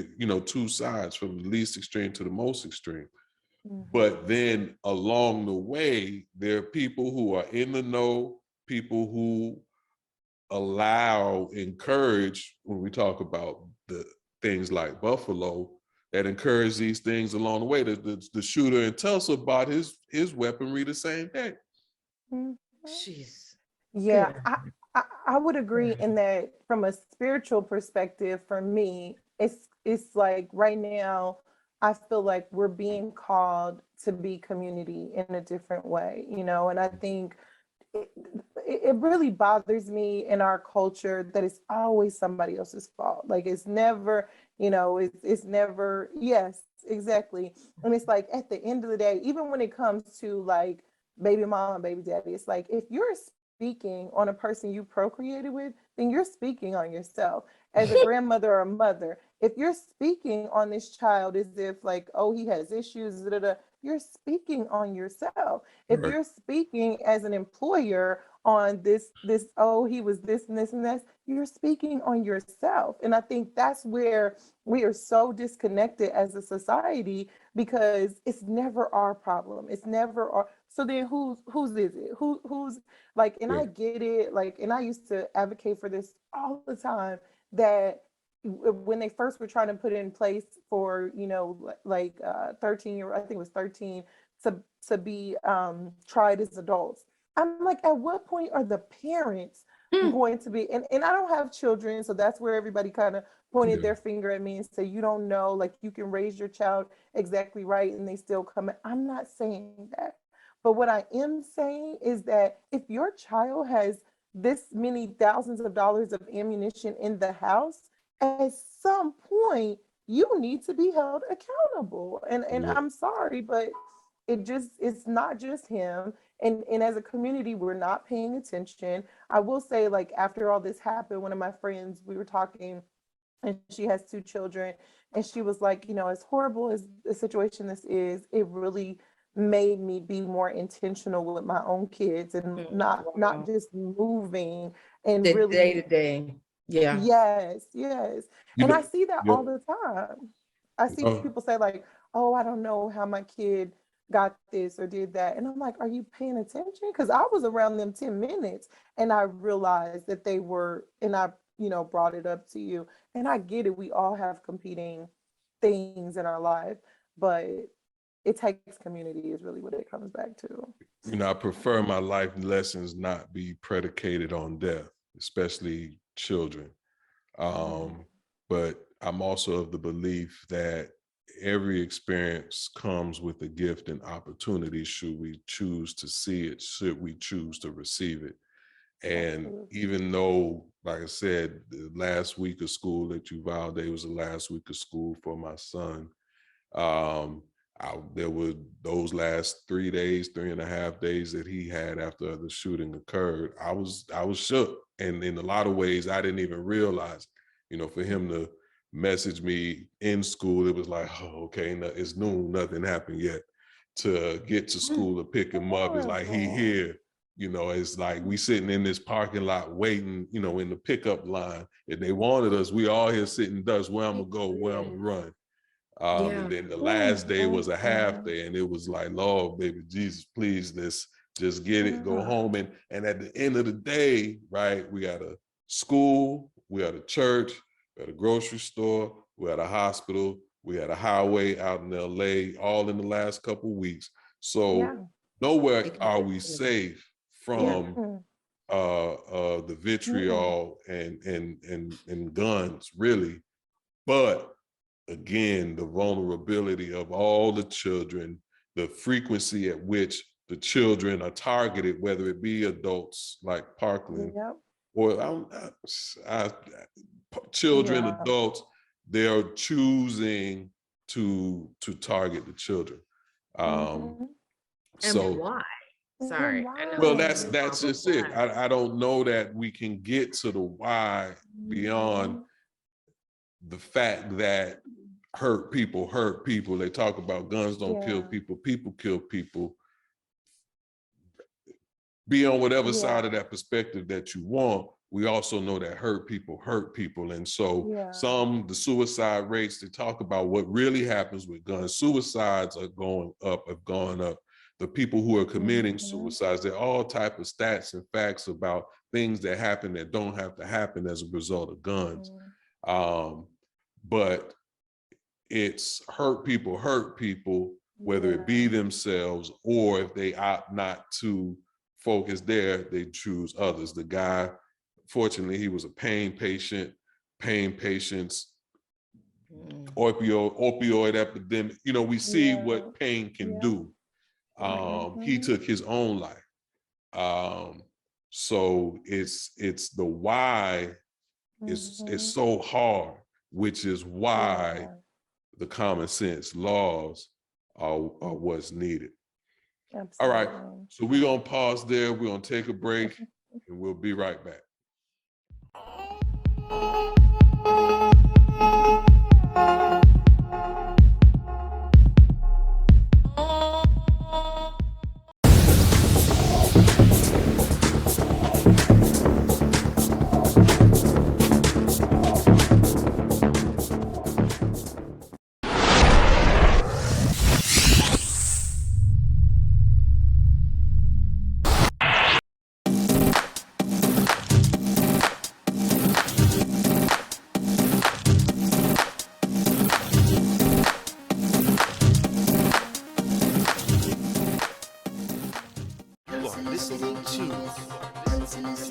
two sides, from the least extreme to the most extreme. But then along the way, there are people who are in the know, people who encourage, when we talk about the things like Buffalo, that encourage these things along the way. The shooter in Tulsa bought his weaponry the same day. Jeez. Yeah, Good. I would agree in that from a spiritual perspective, for me, it's like right now, I feel like we're being called to be community in a different way, and I think it really bothers me in our culture that it's always somebody else's fault. Like it's never, it's never, yes, exactly. And it's like at the end of the day, even when it comes to like baby mom and baby daddy, it's like if you're speaking on a person you procreated with, then you're speaking on yourself as a grandmother or a mother. If you're speaking on this child as if like, oh, he has issues, you're speaking on yourself. If Right. you're speaking as an employer on this, oh, he was this and this and this, you're speaking on yourself. And I think that's where we are so disconnected as a society, because it's never our problem. It's never our, so then whose is it? Who's like, and Yeah. I get it, like, and I used to advocate for this all the time, that when they first were trying to put it in place for, 13 I think it was 13 to be tried as adults. I'm like, at what point are the parents going to be, and I don't have children, so that's where everybody kind of pointed their finger at me and say, you don't know, like you can raise your child exactly right and they still come. I'm not saying that. But what I am saying is that if your child has this many thousands of dollars of ammunition in the house, at some point you need to be held accountable. And I'm sorry, but it's not just him. And as a community, we're not paying attention. I will say, like, after all this happened, one of my friends, we were talking, and she has 2 children, and she was like, as horrible as the situation this is, it really made me be more intentional with my own kids and not just moving and The really day to day. Yeah. yes. And I see that all the time. I see people say like, oh, I don't know how my kid got this or did that. And I'm like, are you paying attention? Because I was around them 10 minutes and I realized that they were, and I, brought it up to you. And I get it. We all have competing things in our life, but it takes community is really what it comes back to. I prefer my life lessons not be predicated on death, especially children. But I'm also of the belief that every experience comes with a gift and opportunity, should we choose to see it, should we choose to receive it. And even though, like I said, the last week of school at Uvalde was the last week of school for my son, there were those last 3 days, 3.5 days that he had after the shooting occurred. I was shook, and in a lot of ways, I didn't even realize. For him to message me in school, it was like, oh, okay, it's noon, nothing happened yet. To get to school to pick him up, it's like he here. It's like we sitting in this parking lot waiting, in the pickup line. If they wanted us, we all here sitting ducks, where I'm gonna go, where I'm gonna run. And then the last day was a half day, and it was like, Lord, baby Jesus, please, let's just get it, go home. And at the end of the day, right, we got a school, we had a church, we had a grocery store, we had a hospital, we had a highway out in LA, all in the last couple of weeks. So nowhere are we safe from the vitriol and guns, really. But again, the vulnerability of all the children, the frequency at which the children are targeted, whether it be adults like Parkland or children, adults, they're choosing to target the children. Mhm. And So why? And Sorry. why? I know well, it's that's wrong, just it. but why? I don't know that we can get to the why beyond the fact that hurt people hurt people. They talk about guns don't kill Yeah. people, people kill people. Be on whatever side of Yeah. that perspective that you want. We also know that hurt people hurt people. And so Yeah. the suicide rates, they talk about what really happens with guns. Suicides are going up, have gone up. The people who are committing suicides, there are all type of stats and facts about things that happen that don't have to happen as a result of guns. But it's hurt people, whether it be themselves or if they opt not to focus there, they choose others. The guy, fortunately, he was a pain patient. Pain patients, opioid epidemic. You know, we see what pain can do. He took his own life. So it's the why is so hard, which is why the common sense laws are what's needed. All right, so we're gonna pause there. We're gonna take a break and we'll be right back.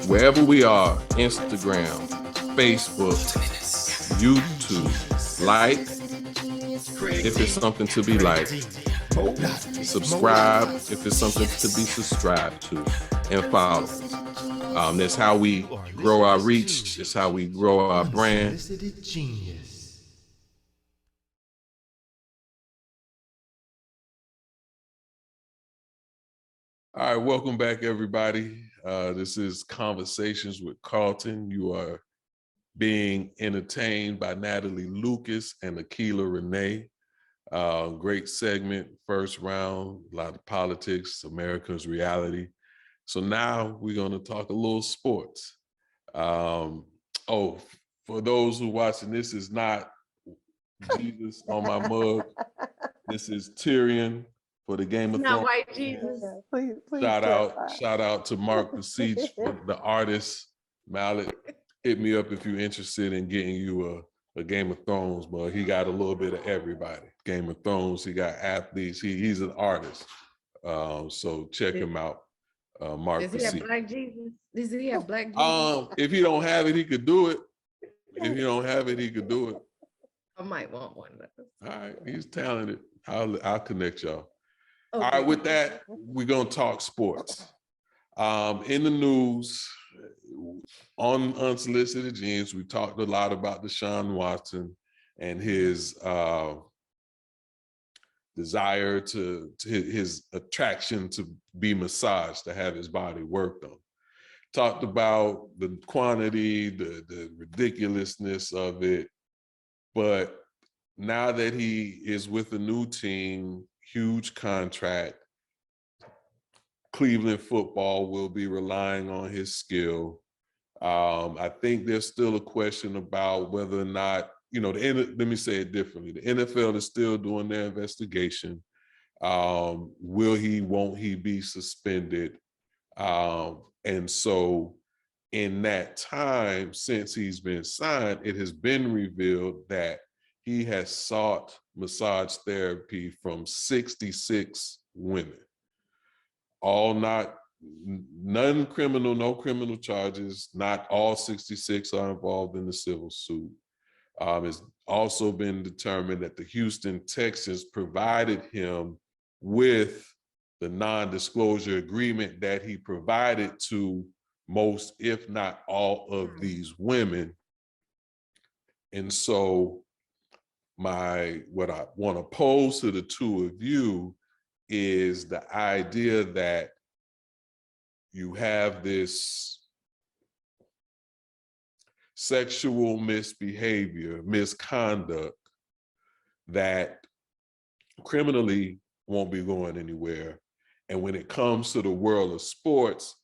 Wherever we are, Instagram, Facebook, YouTube, like, if it's something to be liked, subscribe, if it's something to be subscribed to, and follow. That's how we grow our reach, it's how we grow our brand. All right, welcome back, everybody. This is Conversations with Carlton. You are being entertained by Natalie Lucas and Akela Renae. Great segment, first round, a lot of politics, America's reality. So now we're gonna talk a little sports. For those who watching, this is not Jesus on my mug. This is Tyrion for the Game of Not Thrones. white Jesus. Please Shout out to Mark Beseech, the artist. Mallet, hit me up if you're interested in getting you a Game of Thrones, but he got a little bit of everybody. Game of Thrones, he got athletes, he's an artist. So check him out, Mark Does he Beseech. have black Jesus? Does he have black Jesus? If he don't have it, he could do it. If he don't have it, he could do it. I might want one of those. All right, he's talented. I'll connect y'all. Okay. All right, with that, we're gonna talk sports. In the news, on Unsolicited Genes, we talked a lot about DeSean Watson and his desire to his attraction to be massaged, to have his body worked on. Talked about the quantity, the ridiculousness of it, but now that he is with a new team, huge contract, Cleveland football will be relying on his skill. I think there's still a question about whether or not, let me say it differently. The NFL is still doing their investigation. Will he, won't he be suspended? And so in that time, since he's been signed, it has been revealed that he has sought massage therapy from 66 women. None criminal, no criminal charges. Not all 66 are involved in the civil suit. It's also been determined that the Houston Texans provided him with the non-disclosure agreement that he provided to most, if not all, of these women. And so what I want to pose to the two of you is the idea that you have this sexual misbehavior, misconduct that criminally won't be going anywhere. And when it comes to the world of sports,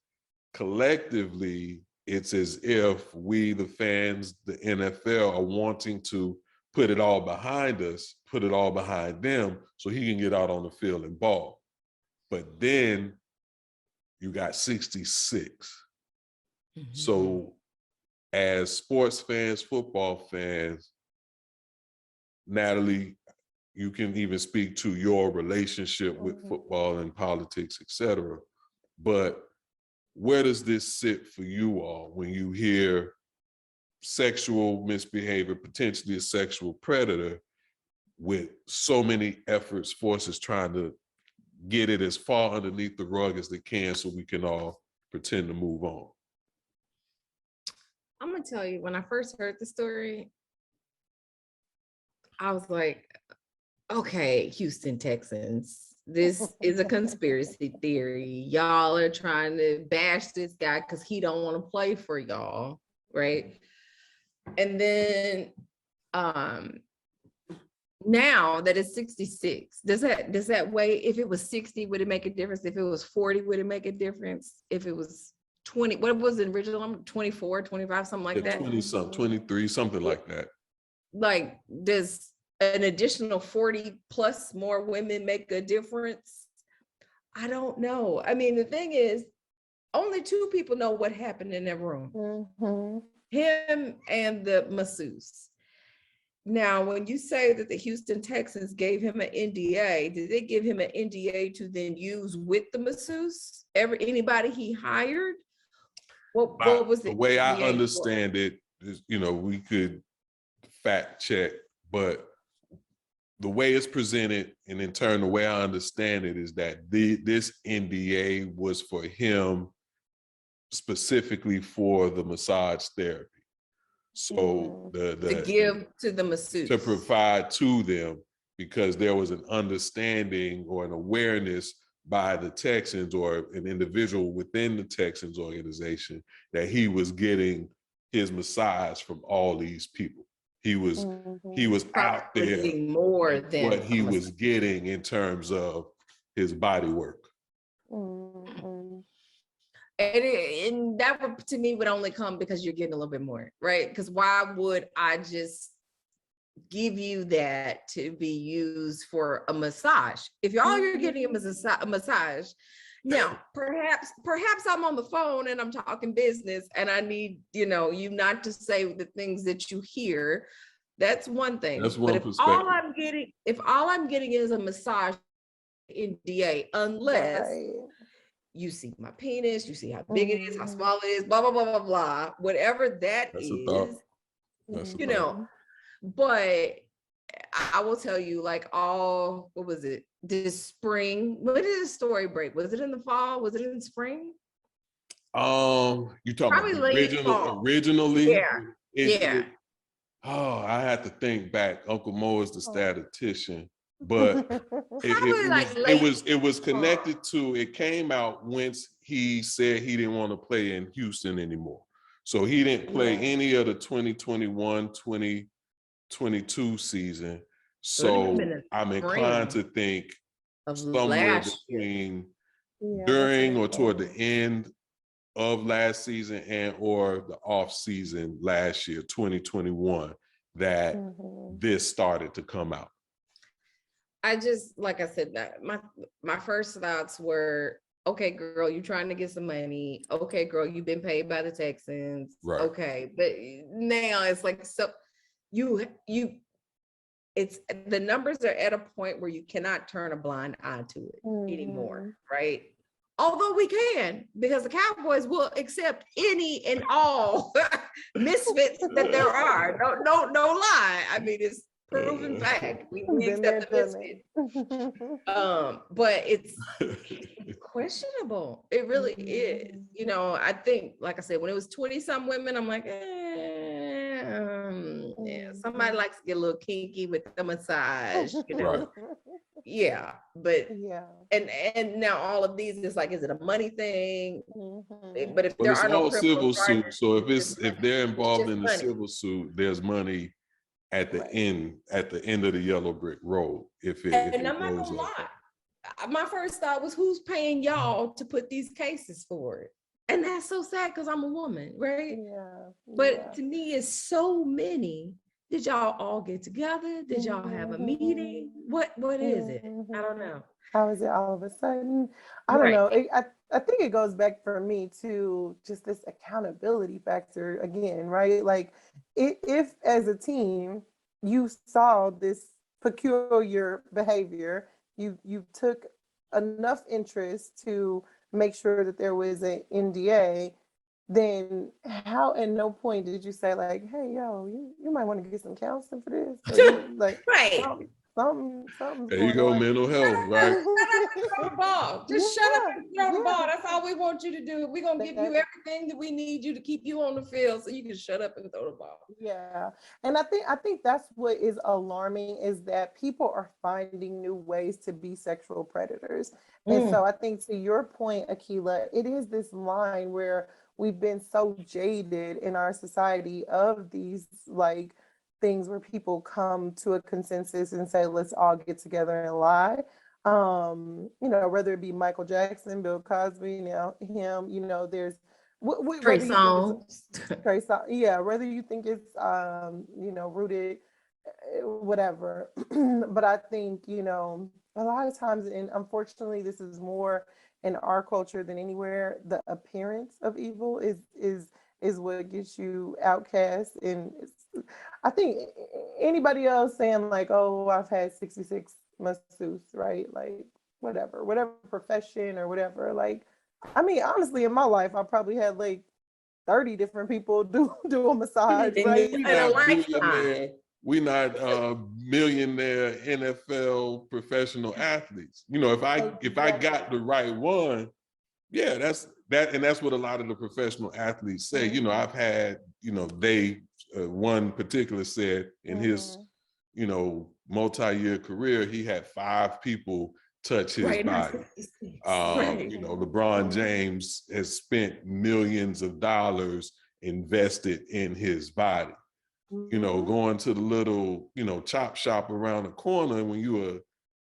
collectively, it's as if we, the fans, the NFL, are wanting to put it all behind us, put it all behind them, so he can get out on the field and ball. But then you got 66. Mm-hmm. So as sports fans, football fans, Natalie, you can even speak to your relationship with football and politics, et cetera. But where does this sit for you all when you hear sexual misbehavior, potentially a sexual predator, with so many efforts, forces trying to get it as far underneath the rug as they can so we can all pretend to move on? I'm gonna tell you, when I first heard the story, I was like, okay, Houston Texans, this is a conspiracy theory. Y'all are trying to bash this guy because he don't want to play for y'all, right? And then now that it's 66, does that weigh? If it was 60, would it make a difference? If it was 40, would it make a difference? If it was 20, what was the original number? 24, 25, something like that? 20 something, 23, something like that. Like, does an additional 40 plus more women make a difference? I don't know. I mean, the thing is, only two people know what happened in that room. Mm-hmm. Him and the masseuse. Now, when you say that the Houston Texans gave him an NDA, did they give him an NDA to then use with the masseuse? Anybody he hired? What was the way I understand it is, we could fact check, but the way it's presented, and in turn, the way I understand it, is that this NDA was for him specifically for the massage therapy. So to give to the masseuse, to provide to them, because there was an understanding or an awareness by the Texans or an individual within the Texans organization that he was getting his massage from all these people. He was out there more than what he was getting in terms of his body work. And that would, to me, would only come because you're getting a little bit more, right? Because why would I just give you that to be used for a massage? If you're getting a massage, now perhaps I'm on the phone and I'm talking business and I need, you not to say the things that you hear. That's one thing. That's one perspective. If all I'm getting is a massage NDA, unless you see my penis, you see how big it is, how small it is, blah, blah, blah, blah, blah, whatever that's is, but I will tell you, like, what was it? This spring, when did the story break? Was it in the fall? Was it in the spring? You talking Probably about originally? Yeah. I had to think back. Uncle Mo is the statistician, but it was connected to, it came out once he said he didn't want to play in Houston anymore. So he didn't play any of the 2021, 2022 season. So I'm inclined to think somewhere between during or toward the end of last season and or the off season last year, 2021, that this started to come out. I just, like I said, that my first thoughts were, okay, girl, you're trying to get some money. Okay, girl, you've been paid by the Texans. Right. Okay, but now it's like, so it's, the numbers are at a point where you cannot turn a blind eye to it anymore, right? Although we can, because the Cowboys will accept any and all misfits that there are. No lie. I mean, it's proven fact. We accept the misfits. But it's questionable. It really is. I think, like I said, when it was 20-some women, I'm like, Somebody likes to get a little kinky with the massage, Right. Yeah, but Yeah. and now all of these is like, is it a money thing? Mhm. But if Well, there it's are no all criminal civil charges, suit. So it's if they're involved just in the money. civil suit, there's money at the Right. end of the yellow brick road. If it And I'm not goes gonna up. lie, my first thought was, who's paying y'all to put these cases forward? And that's so sad because I'm a woman, right? Yeah. But to me, it's so many. Did y'all all get together? Did y'all have a meeting? What is it? I don't know. How is it all of a sudden? I don't Right. know. I think it goes back for me to just this accountability factor again, right? Like if as a team you saw this peculiar behavior, you took enough interest to make sure that there was an NDA, then how at no point did you say like, hey, yo, you might want to get some counseling for this? Or you, like Right. something's There you going go, on. mental health, right? Throw the ball. Just shut up and throw the Yeah. ball. That's all we want you to do. We're gonna give you everything that we need you to keep you on the field so you can shut up and throw the ball. Yeah. And I think that's what is alarming, is that people are finding new ways to be sexual predators. And so I think, to your point, Akela, it is this line where we've been so jaded in our society of these like things where people come to a consensus and say, let's all get together and lie. Whether it be Michael Jackson, Bill Cosby, now him, there's Trey whether you think it's Songz. Trey Songz, yeah, whether you think it's rooted, whatever. But I think, a lot of times, and unfortunately this is more in our culture than anywhere, the appearance of evil is what gets you outcast. And I think anybody else saying like, oh, I've had 66 masseuse, right? Like whatever profession or whatever. Like, I mean, honestly, in my life, I probably had like 30 different people do a massage, right? We In a not lifetime. we not millionaire NFL professional athletes. If I got the right one, yeah, that's what a lot of the professional athletes say. I've had, one particular said in his, multi-year career, he had 5 people touch his body. LeBron James has spent millions of dollars invested in his body. Going to the little, chop shop around the corner when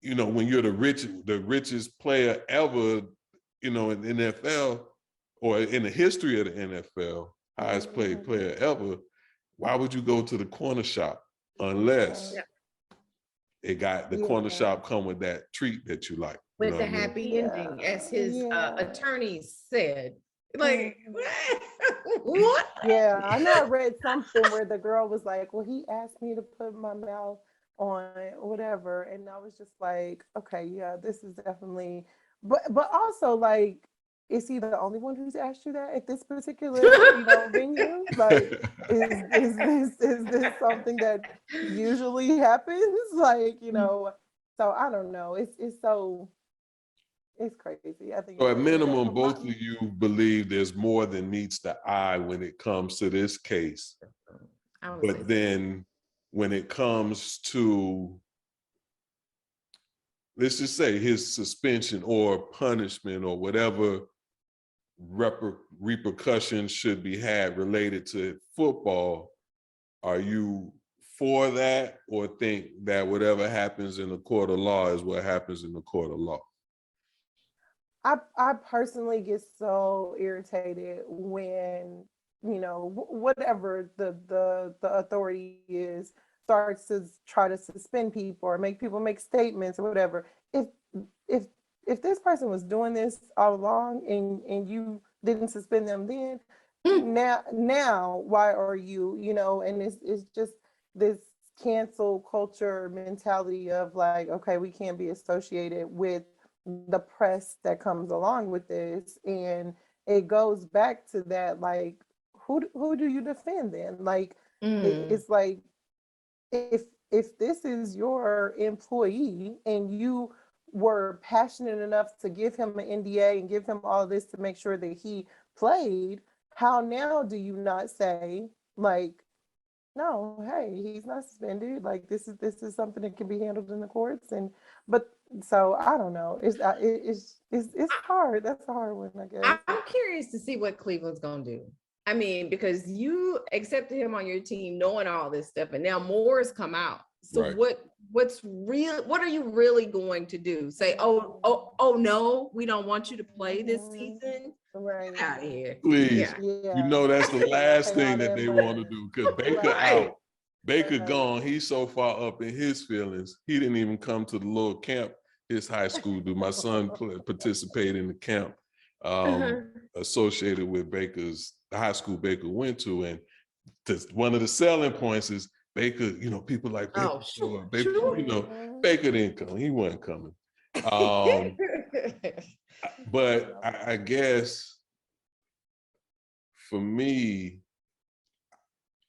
when you're the richest player ever, in the NFL or in the history of the NFL, highest paid player ever, why would you go to the corner shop unless it got the corner shop come with that treat that you like? With the happy ending, as his attorneys said. Like, what? Yeah, I know I read something where the girl was like, well, he asked me to put my mouth on whatever. And I was just like, okay, yeah, this is definitely, but also like, is he the only one who's asked you that at this particular, venue? Like, is this something that usually happens? Like, so I don't know. It's crazy. I think so at minimum, both of you believe there's more than meets the eye when it comes to this case. But then when it comes to, let's just say, his suspension or punishment or whatever repercussions should be had related to football, are you for that, or think that whatever happens in the court of law is what happens in the court of law? I personally get so irritated when, whatever the authority is, starts to try to suspend people or make people make statements or whatever. If this person was doing this all along and you didn't suspend them then, now why are you, and it's just this cancel culture mentality of like, okay, we can't be associated with the press that comes along with this. And it goes back to that, like, who do you defend then? Like, it's like, if this is your employee and you were passionate enough to give him an NDA and give him all this to make sure that he played, how now do you not say, like, no, hey, he's not suspended. Like this is something that can be handled in the courts, and but so I don't know. It's hard. That's a hard one, I guess. I'm curious to see what Cleveland's gonna do. I mean, because you accepted him on your team knowing all this stuff, and now more has come out. So Right. what are you really going to do? Say, oh no, we don't want you to play this season. Right. Get out of here. Please. Yeah. You know that's the last Pay all thing that that they money. want to do, because Baker Right. out. Baker Right. gone. He's so far up in his feelings. He didn't even come to the little camp his high school do. My son participated in the camp associated with the high school Baker went to. And one of the selling points is Baker, people like Baker. Oh, sure. Baker, Sure. Baker didn't come. He wasn't coming. Um, but I guess for me,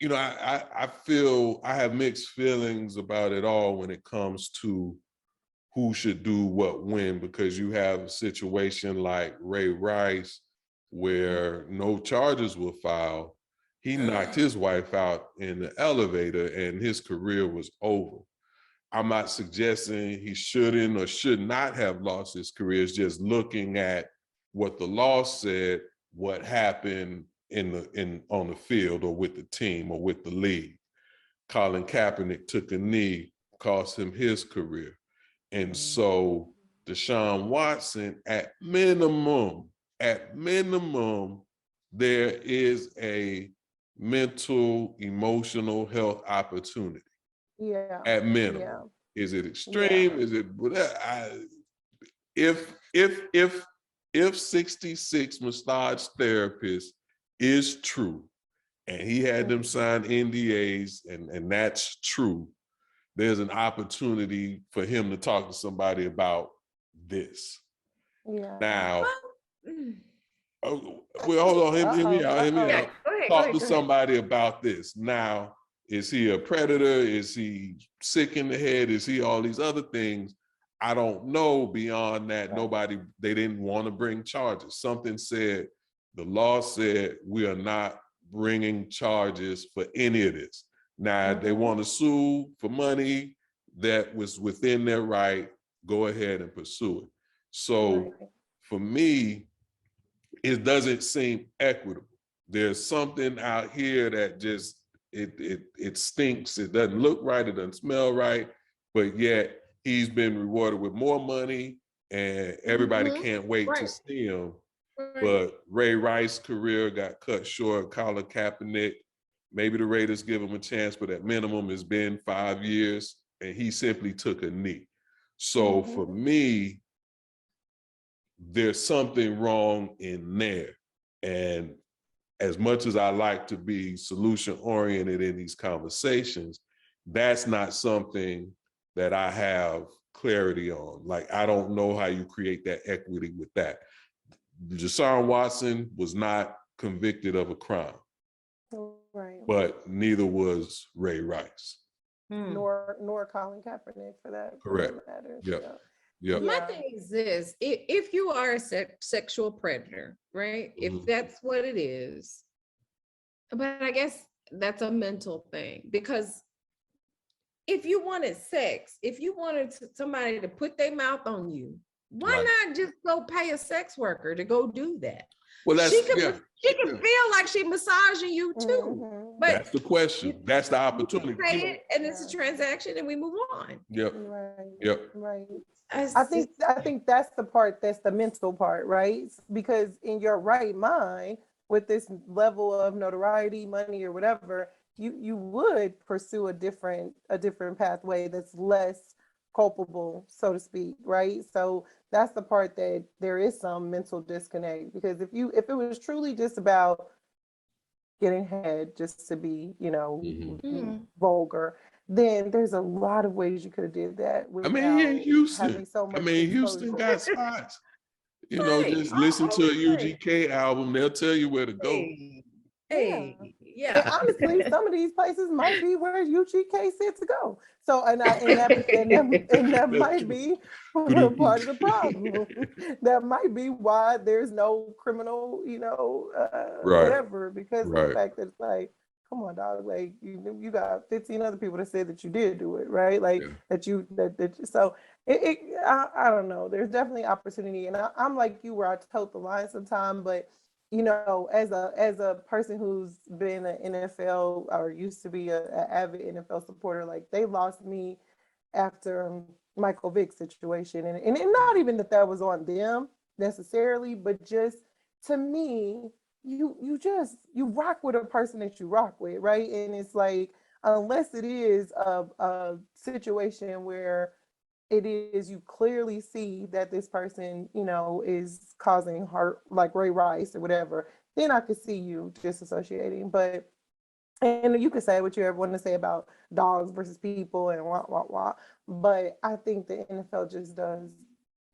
I feel I have mixed feelings about it all when it comes to who should do what when, because you have a situation like Ray Rice where no charges were filed. He knocked his wife out in the elevator and his career was over. I'm not suggesting he shouldn't or should not have lost his career. It's just looking at what the law said, what happened on the field or with the team or with the league. Colin Kaepernick took a knee, cost him his career. And so DeSean Watson, at minimum, there is a mental, emotional health opportunity. Yeah. At minimum. Yeah. Is it extreme? Yeah. Is it if 66 massage therapists is true, and he had them sign NDAs, and that's true, there's an opportunity for him to talk to somebody about this. Yeah. Now, hold on, hear me out. Yeah, Talk to somebody about this. Now, is he a predator? Is he sick in the head? Is he all these other things? I don't know. Beyond that, they didn't want to bring charges. Something said, the law said we are not bringing charges for any of this. Now, they want to sue for money that was within their right, go ahead and pursue it. So for me, it doesn't seem equitable. There's something out here that just, it stinks. It doesn't look right. It doesn't smell right. But yet he's been rewarded with more money and everybody can't wait to see him. But Ray Rice's career got cut short. Colin Kaepernick, maybe the Raiders give him a chance, but at minimum it's been 5 years and he simply took a knee. So for me, there's something wrong in there. And as much as I like to be solution oriented in these conversations, that's not something that I have clarity on. Like, I don't know how you create that equity with that. DeSean Watson was not convicted of a crime, but neither was Ray Rice. Nor Colin Kaepernick for that. Correct. Yeah. My thing is this: if you are a sexual predator, right? If that's what it is, but I guess that's a mental thing, because if you wanted sex, if you wanted somebody to put their mouth on you, why not just go pay a sex worker to go do that? Well, she can feel like she's massaging you too. But that's the question. That's the opportunity. Pay it, and it's a transaction, and we move on. Right. I think that's the part, that's the mental part, right? Because in your right mind, with this level of notoriety, money, or whatever, you would pursue a different pathway that's less culpable, so to speak, right? So that's the part that there is some mental disconnect, because if it was truly just about getting head, just to be, vulgar, then there's a lot of ways you could have did that. I mean, Houston. So much Houston got spots. Just listen to a UGK album; they'll tell you where to go. Yeah. Honestly, some of these places might be where UGK said to go. So, and that might be part of the problem. That might be why there's no criminal, whatever, because of the fact that it's like, come on, dog. Like you got 15 other people that said that you did do it, right? Like so I don't know. There's definitely opportunity, and I'm like you, where I tote the line sometime, but as a person who's been an NFL or used to be an avid NFL supporter, like they lost me after Michael Vick's situation, and not even that was on them necessarily, but just to me, you rock with a person that you rock with, right? And it's like, unless it is a situation where it is, you clearly see that this person, is causing hurt, like Ray Rice or whatever, then I could see you disassociating. But, and you could say what you ever want to say about dogs versus people and what. But I think the NFL just does.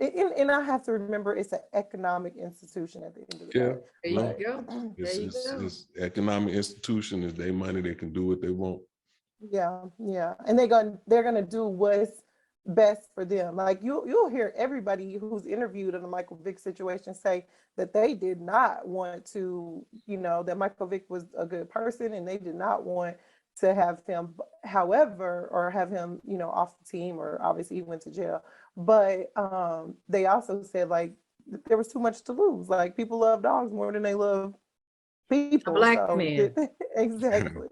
And I have to remember, it's an economic institution at the end of the day. There you go. It's economic institution. It's their money. They can do what they want. Yeah. And they're gonna do what's best for them. Like you'll hear everybody who's interviewed in the Michael Vick situation say that they did not want to, that Michael Vick was a good person and they did not want to have him, however, or have him, off the team, or obviously he went to jail. But they also said like there was too much to lose. Like people love dogs more than they love people. A black man. Exactly.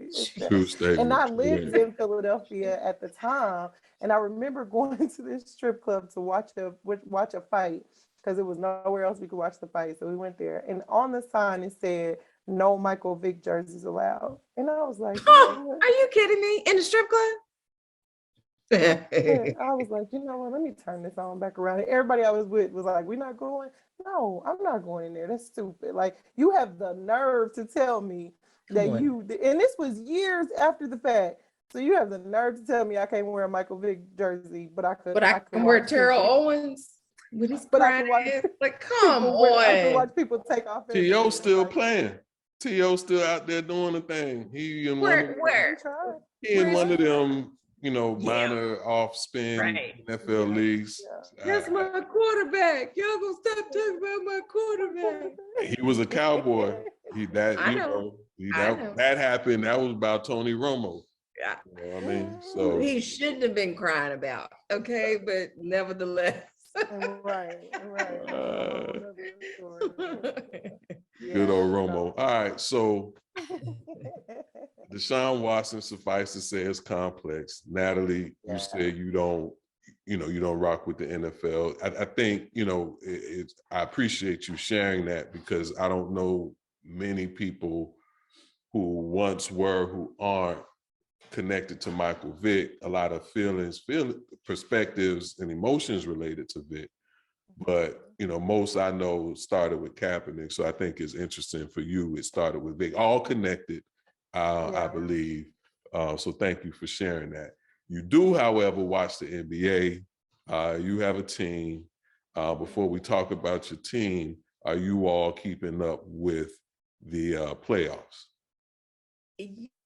True statement. And I lived in Philadelphia at the time, and I remember going to this strip club to watch a fight, because it was nowhere else we could watch the fight. So we went there, and on the sign it said, "No Michael Vick jerseys allowed." And I was like, are you kidding me? In the strip club? I was like, you know what? Let me turn this on back around. And everybody I was with was like, "We're not going." No, I'm not going in there. That's stupid. Like, you have the nerve to tell me that and this was years after the fact. So you have the nerve to tell me I can't wear a Michael Vick jersey, but I could. But I can wear Terrell Owens. With his pride, like, come on. I can watch people take off. T.O. still playing. T.O. still out there doing the thing. He in one of them, minor off-spin NFL leagues. That's my quarterback. Y'all gonna stop talking about my quarterback. He was a Cowboy. That happened. That was about Tony Romo. Yeah. You know what I mean? So he shouldn't have been crying about. Okay, but nevertheless. Right. Good old Romo. All right, so DeSean Watson, suffice to say, is complex. Natalie, you said you don't rock with the NFL. I think, I appreciate you sharing that, because I don't know many people who once were, who aren't connected to Michael Vick. A lot of feelings, perspectives, and emotions related to Vick. But, most I know started with Kaepernick. So I think it's interesting for you. It started with Vick, all connected, I believe. So thank you for sharing that. You do, however, watch the NBA. You have a team. Before we talk about your team, are you all keeping up with the playoffs?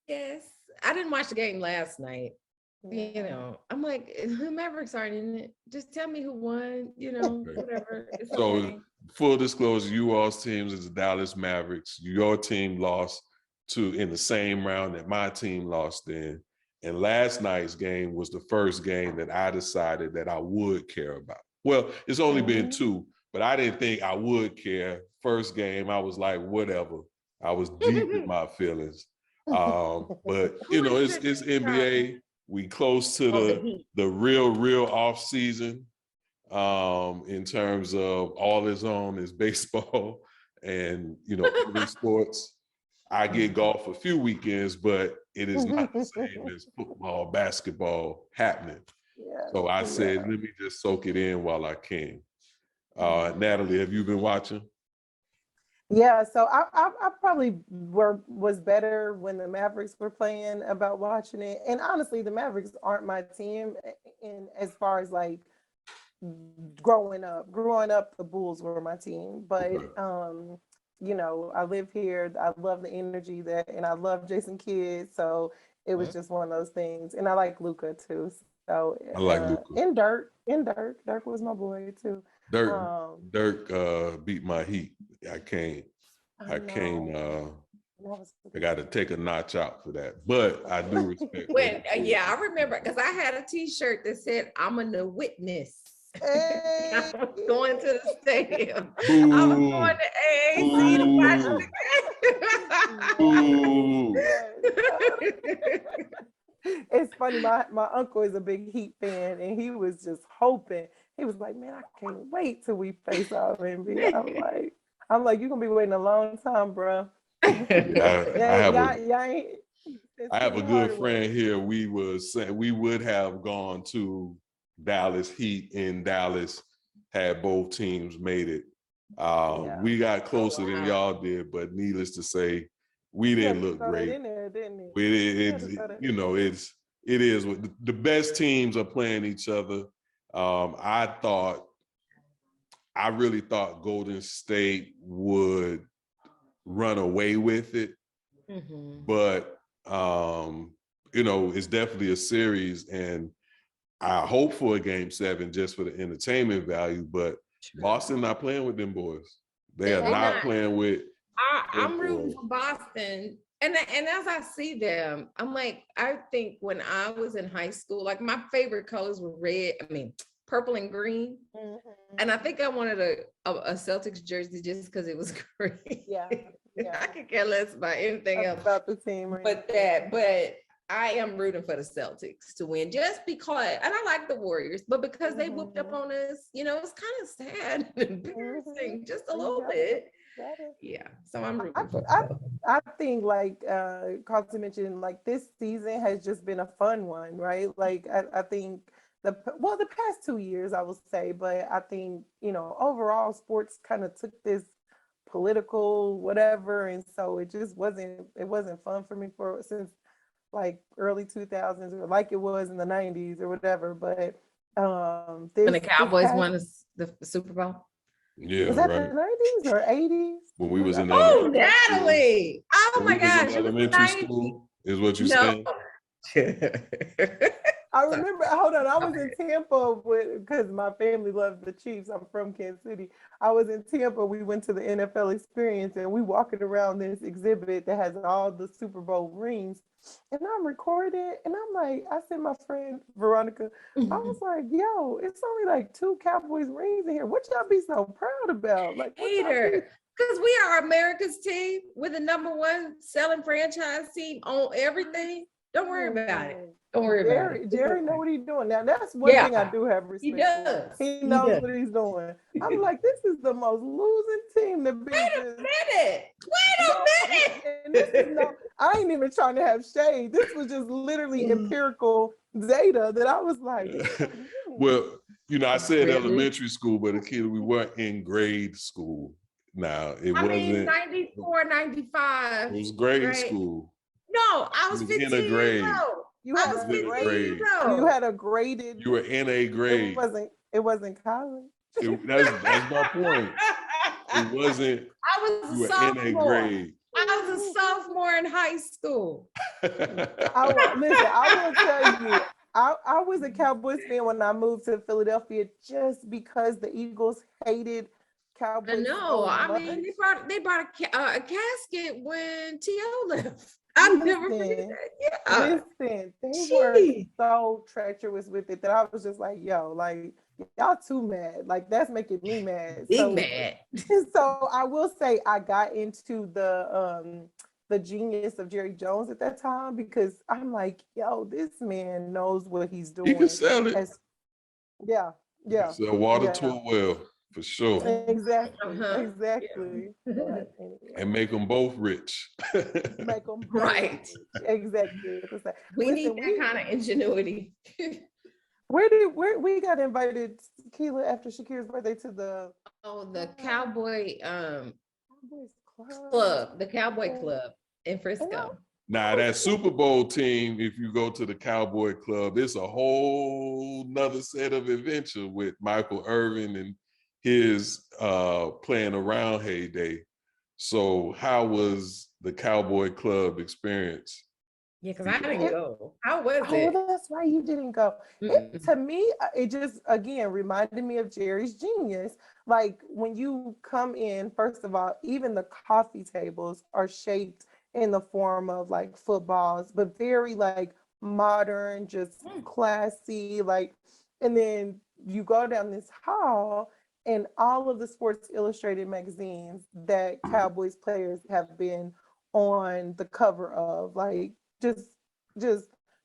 Yes. I didn't watch the game last night. I'm like, who Mavericks aren't in it? Just tell me who won, whatever. It's so okay. Full disclosure, you all's teams is the Dallas Mavericks. Your team lost in the same round that my team lost in. And last night's game was the first game that I decided that I would care about. Well, it's only been two, but I didn't think I would care. First game, I was like, whatever. I was deep in my feelings. But it's NBA. We close to the real off season in terms of all is on is baseball and other sports. I get golf a few weekends, but it is not the same as football, basketball happening. So I said, let me just soak it in while I can. Natalie, have you been watching? Yeah, so I probably was better when the Mavericks were playing about watching it. And honestly, the Mavericks aren't my team in as far as like growing up. Growing up, the Bulls were my team. But I live here. I love the energy and I love Jason Kidd. So it was just one of those things. And I like Luka too. So I like Luka. And Dirk was my boy too. Dirk beat my heat. I can't I got to take a notch out for that, but I do respect. When I remember because I had a T-shirt that said "I'm a witness." I was going to the stadium. Ooh. I was going to AAC to watch the game. It's funny, my uncle is a big Heat fan, and he was just hoping. He was like, "Man, I can't wait till we face off NBA." I'm like, you're gonna be waiting a long time, bro. I have a good friend here. We would have gone to Dallas Heat in Dallas had both teams made it. We got closer than y'all did, but needless to say, we didn't look great. It is what the best teams are playing each other. I really thought Golden State would run away with it, but it's definitely a series, and I hope for a game 7 just for the entertainment value. But Boston not playing with them boys. They are not playing with. I'm rooting for Boston. And as I see them, I'm like, I think when I was in high school, like my favorite colors were purple and green. And I think I wanted a Celtics jersey just because it was green. Yeah. I could care less about anything else about the team. Right? But I am rooting for the Celtics to win just because, and I like the Warriors, but because they whooped up on us, it's kind of sad and embarrassing just a little bit. Yeah, so I'm rooting for them. I think like Carlton mentioned, like this season has just been a fun one, right? Like I think the past 2 years I will say, but I think overall sports kind of took this political whatever, and so it just wasn't fun for me since like early 2000s or like it was in the 90s or whatever. But when the Cowboys won the Super Bowl. Yeah, was that the 90s or 80s? When we was in Natalie. Oh my gosh. Elementary school is what you said. I remember, hold on, I was in Tampa because my family loved the Chiefs. I'm from Kansas City. I was in Tampa. We went to the NFL experience and we walking around this exhibit that has all the Super Bowl rings. And I'm recording and I'm like, I sent my friend Veronica, I was like, yo, it's only like 2 Cowboys rings in here. What y'all be so proud about? Like, Hater. Because we are America's team. We're the #1 selling franchise team on everything. Don't worry about it. Don't worry about it. Jerry know what he's doing. Now that's one thing I do have respect. He does. For. He knows what he's doing. I'm like, this is the most losing team to be. Wait a minute. And this is I ain't even trying to have shade. This was just literally empirical data that I was like. Well, I said elementary school, but Akela, we weren't in grade school. Now it wasn't 94, 95. It was grade school. No, I was 15 in a grade. You had a grade. You had a graded. You were in a grade. It wasn't college. That's my point. It wasn't. I was a sophomore. In a grade. I was a sophomore in high school. Listen, I will tell you, I was a Cowboys fan when I moved to Philadelphia just because the Eagles hated Cowboys. No, they brought a casket when T.O. left. I'll never forget that. Yeah. Listen, they were so treacherous with it that I was just like, yo, like y'all too mad. Like that's making me mad. Mad. So I will say I got into the genius of Jerry Jones at that time because I'm like, yo, this man knows what he's doing. He can sell it. Yeah. Sell water to a well. For sure. Exactly. And make them both rich. Make them right. Exactly. We need that kind of ingenuity. Where we got invited, Akela, after Shakira's birthday to the Cowboy Club, the Cowboy Club in Frisco. Now that Super Bowl team, if you go to the Cowboy Club, it's a whole nother set of adventure with Michael Irvin and his playing around heyday. So how was the Cowboy Club experience? Yeah, because I didn't go. How was it? Oh, that's why you didn't go. To me, it just, again, reminded me of Jerry's genius. Like when you come in, first of all, even the coffee tables are shaped in the form of like footballs, but very like modern, just classy, like, and then you go down this hall and all of the Sports Illustrated magazines that Cowboys players have been on the cover of, like just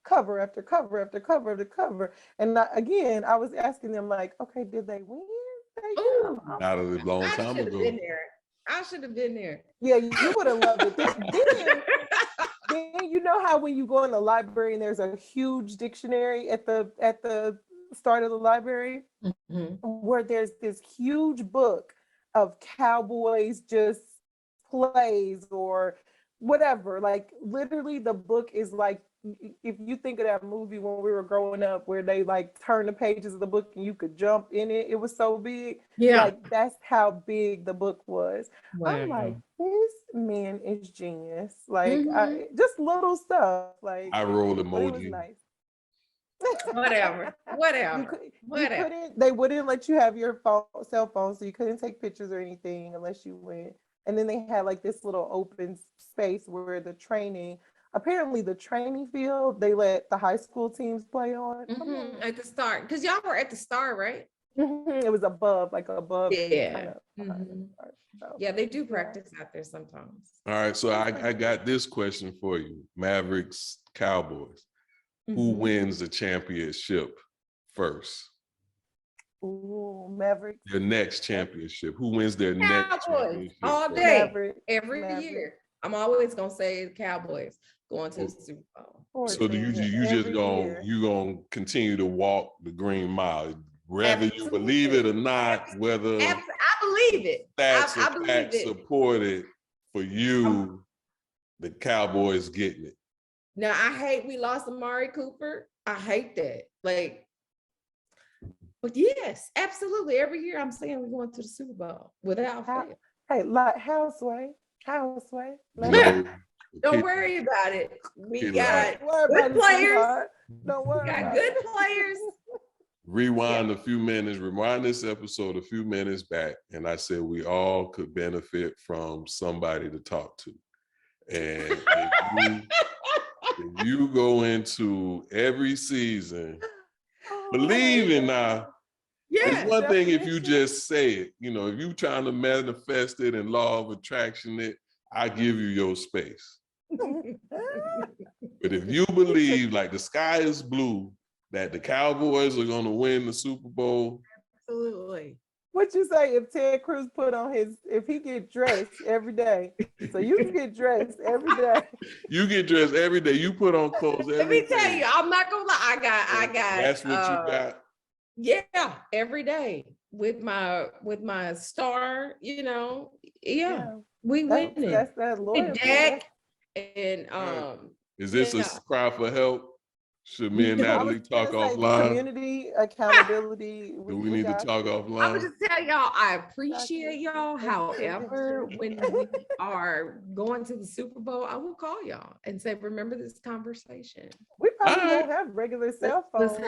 cover after cover after cover after cover. And again, I was asking them like, okay, did they win? Ooh, Not a long I time should have ago. been there. I should have been there. Yeah, you would have loved it. Then you know how when you go in the library and there's a huge dictionary at the start of the library, where there's this huge book of Cowboys just plays or whatever. Like literally the book is like, if you think of that movie when we were growing up where they like turn the pages of the book and you could jump in it, it was so big. Yeah. Like that's how big the book was. Wow. I'm like, this man is genius. Like just little stuff. Like I roll but it was emoji. nice. Whatever. They wouldn't let you have your cell phone, so you couldn't take pictures or anything unless you went. And then they had like this little open space where apparently the training field, they let the high school teams play on. At the start, because y'all were at the start, right? It was above. Yeah. So, Yeah, they do practice out there sometimes. All right, so I got this question for you. Mavericks, Cowboys. Who wins the championship first? Ooh, Mavericks. Their next championship. Who wins their next Cowboys championship? all first? day, every year. I'm always gonna say the Cowboys going to the Super Bowl. So do you just gonna continue to walk the green mile, whether you believe it or not, whether I believe it. that's I believe it. supported for you, the Cowboys getting it. Now I hate we lost Amari Cooper. I hate that. Like, but yes, absolutely. Every year I'm saying we're going to the Super Bowl without fail. Hey, like houseway. Don't worry about it. We got good players. Don't worry. We got good players. Rewind a few minutes, rewind this episode a few minutes back, and I said we all could benefit from somebody to talk to. And if you go into every season believing now, it's one thing if you just say it, if you trying to manifest it and law of attraction it, I give you your space. But if you believe like the sky is blue, that the Cowboys are going to win the Super Bowl. Absolutely. What you say if Ted Cruz if he get dressed every day, so you can get dressed every day. You get dressed every day. You put on clothes every day. Let me tell you, I'm not gonna lie. I got. That's what you got. Yeah, every day with my star. Yeah. We winning. That's that loyalty. Dak and Is this a cry for help? Should me and Natalie talk offline? Community accountability. Do we need to talk offline? I would just tell y'all I appreciate y'all. However, when we are going to the Super Bowl, I will call y'all and say, remember this conversation. We probably won't have regular cell phones.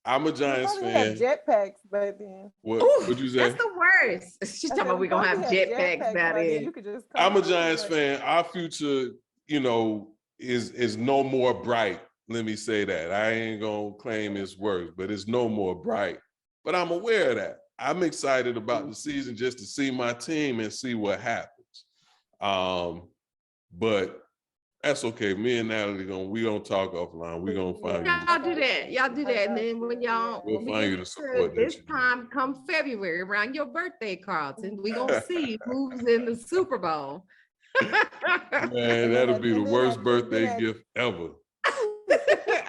I'm a Giants fan. Jetpacks back then. What'd you say? That's the worst. She's talking about we're gonna have jetpacks back then. I'm a Giants fan. Our future, is no more bright. Let me say that. I ain't gonna claim it's worse, but it's no more bright. But I'm aware of that. I'm excited about the season just to see my team and see what happens. But that's okay. Me and Natalie we gonna talk offline. We gonna find you. Y'all do that. Y'all do that. And then when we'll find you the support this time come February around your birthday, Carlton, we gonna see who's in the Super Bowl. Man, that'll be the worst birthday gift ever.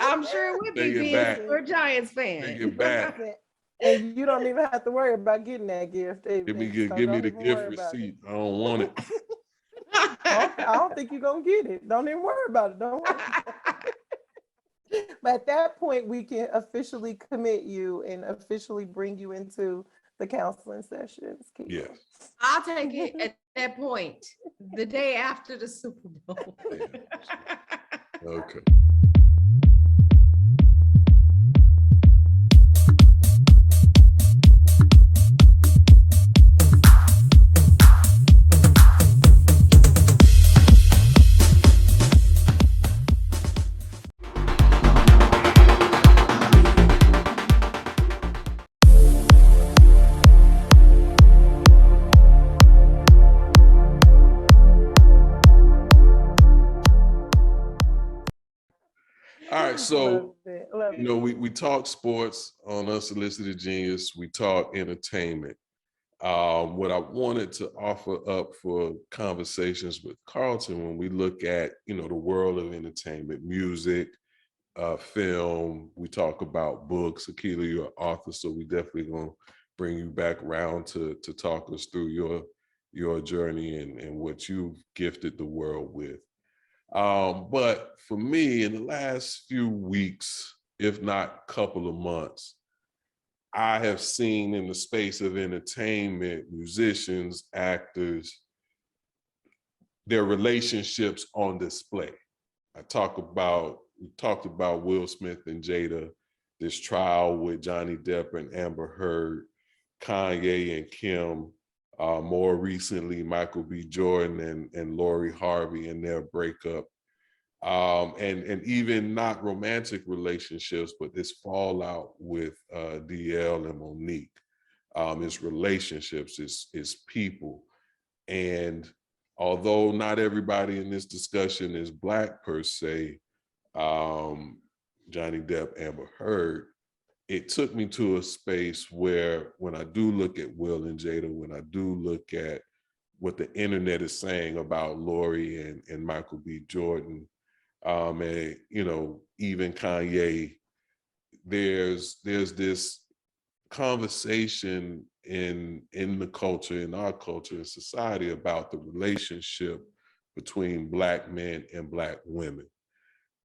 I'm sure it would be being for a Giants fan. Take it back. And you don't even have to worry about getting that gift. Give me the gift receipt. I don't want it. I don't think you're gonna get it. Don't even worry about it. Don't worry. But at that point, we can officially commit you and officially bring you into the counseling sessions. Yes. I'll take it at that point, the day after the Super Bowl. Okay. So, Love you know, we talk sports on Unsolicited Genius. We talk entertainment. What I wanted to offer up for conversations with Carlton when we look at, you know, the world of entertainment, music, film, we talk about books. Akela, you're an author, so we definitely gonna bring you back around to talk us through your journey and what you've gifted the world with. But for me, in the last few weeks, if not couple of months, I have seen in the space of entertainment, musicians, actors, their relationships on display. We talked about Will Smith and Jada, this trial with Johnny Depp and Amber Heard, Kanye and Kim, more recently, Michael B. Jordan and Lori Harvey and their breakup. And even not romantic relationships, but this fallout with DL and Monique. It's relationships, it's people. And although not everybody in this discussion is Black per se, Johnny Depp, Amber Heard, it took me to a space where when I do look at Will and Jada, when I do look at what the internet is saying about Lori and Michael B. Jordan, and you know, even Kanye, there's this conversation in the culture, in our culture, in society, about the relationship between Black men and Black women.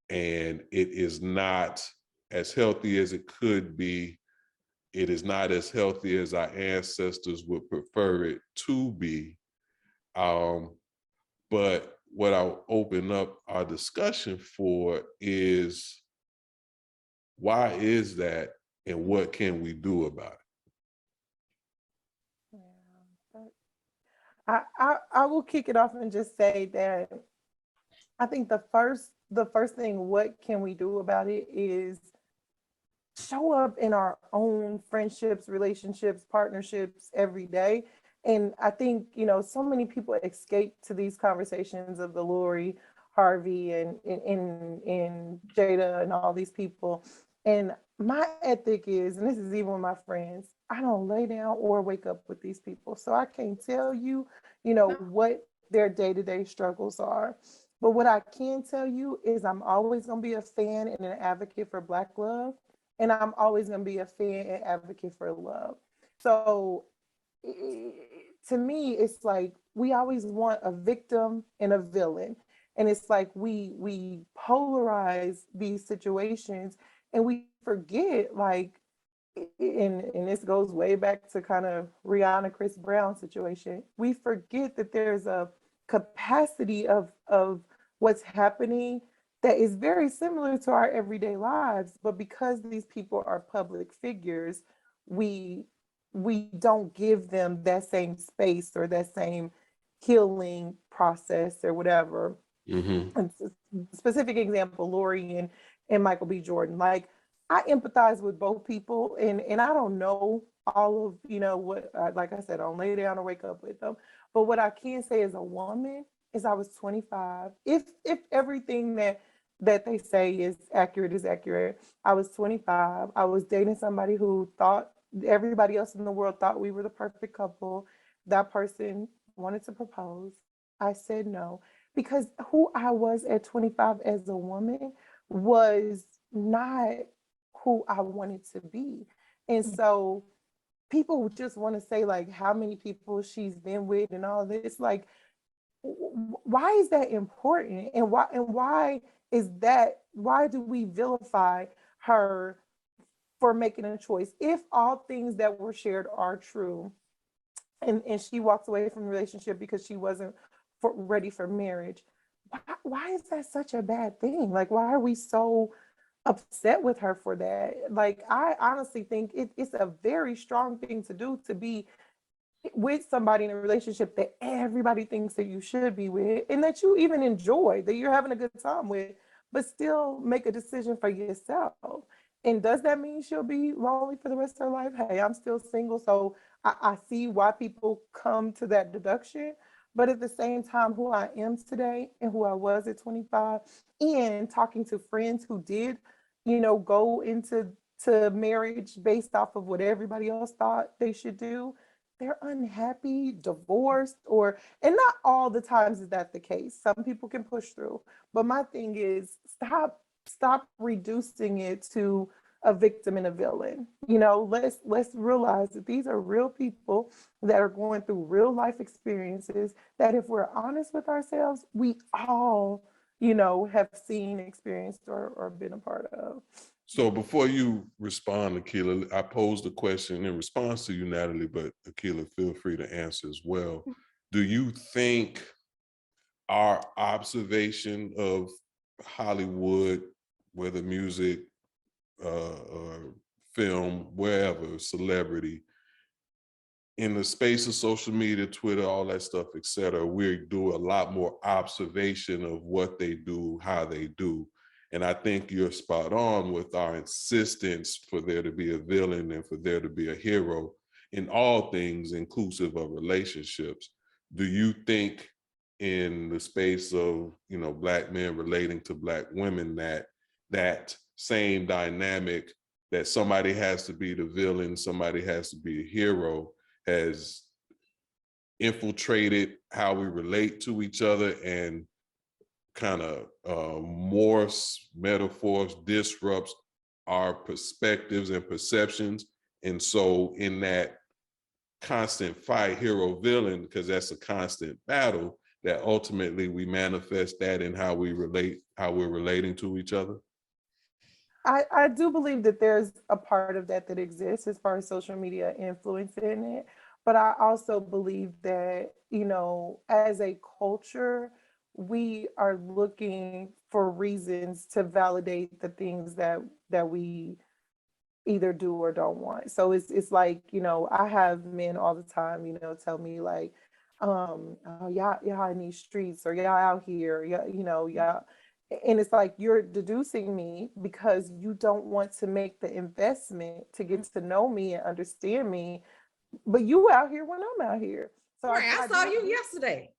And it is not as healthy as it could be. It is not as healthy as our ancestors would prefer it to be. But what I'll open up our discussion for is, why is that and what can we do about it? Yeah, I will kick it off and just say that I think the first thing, what can we do about it, is show up in our own friendships, relationships, partnerships every day. And I think, you know, so many people escape to these conversations of the Lori Harvey and Jada and all these people. And my ethic is, and this is even with my friends, I don't lay down or wake up with these people. So I can't tell you, you know, what their day-to-day struggles are. But what I can tell you is I'm always going to be a fan and an advocate for Black love. And I'm always going to be a fan and advocate for love. So to me, it's like we always want a victim and a villain. And it's like we polarize these situations and we forget, like, and this goes way back to kind of Rihanna, Chris Brown situation. We forget that there's a capacity of what's happening that is very similar to our everyday lives, but because these people are public figures, we don't give them that same space or that same healing process or whatever. Mm-hmm. And specific example, Lori and Michael B. Jordan. Like, I empathize with both people, and I don't know all of, you know, what, like I said, I don't lay down or wake up with them. But what I can say as a woman is I was 25. If everything that they say is accurate, I was 25. I was dating somebody who thought everybody else in the world thought we were the perfect couple. That person wanted to propose. I said no, because who I was at 25 as a woman was not who I wanted to be. And so people just want to say, like, how many people she's been with and all this. Like, why is that important? And why do we vilify her for making a choice? If all things that were shared are true, and she walked away from the relationship because she wasn't ready for marriage, why is that such a bad thing? Like, why are we so upset with her for that? Like, I honestly think it's a very strong thing to do, to be with somebody in a relationship that everybody thinks that you should be with and that you even enjoy, that you're having a good time with, but still make a decision for yourself. And does that mean she'll be lonely for the rest of her life? Hey, I'm still single, so I see why people come to that deduction. But at the same time, who I am today and who I was at 25, and talking to friends who did go into marriage based off of what everybody else thought they should do, they're unhappy, divorced, and not all the times is that the case. Some people can push through. But my thing is stop reducing it to a victim and a villain. Let's realize that these are real people that are going through real life experiences that if we're honest with ourselves, we all, have seen, experienced, or been a part of. So before you respond, Akela, I posed a question in response to you, Natalie, but Akela, feel free to answer as well. Do you think our observation of Hollywood, whether music, or film, wherever, celebrity, in the space of social media, Twitter, all that stuff, et cetera, we do a lot more observation of what they do, how they do. And I think you're spot on with our insistence for there to be a villain and for there to be a hero in all things, inclusive of relationships. Do you think in the space of, Black men relating to Black women, that same dynamic, that somebody has to be the villain, somebody has to be a hero, has infiltrated how we relate to each other and kind of morphs, metaphors, disrupts our perspectives and perceptions? And so in that constant fight, hero villain, because that's a constant battle, that ultimately we manifest that in how we relate, how we're relating to each other? I do believe that there's a part of that exists as far as social media influencing it. But I also believe that, as a culture, we are looking for reasons to validate the things that we either do or don't want. So it's like, I have men all the time, tell me like, oh, y'all in these streets, or y'all out here, y'all. And it's like, you're deducing me because you don't want to make the investment to get to know me and understand me, but you out here when I'm out here. So right, I saw you yesterday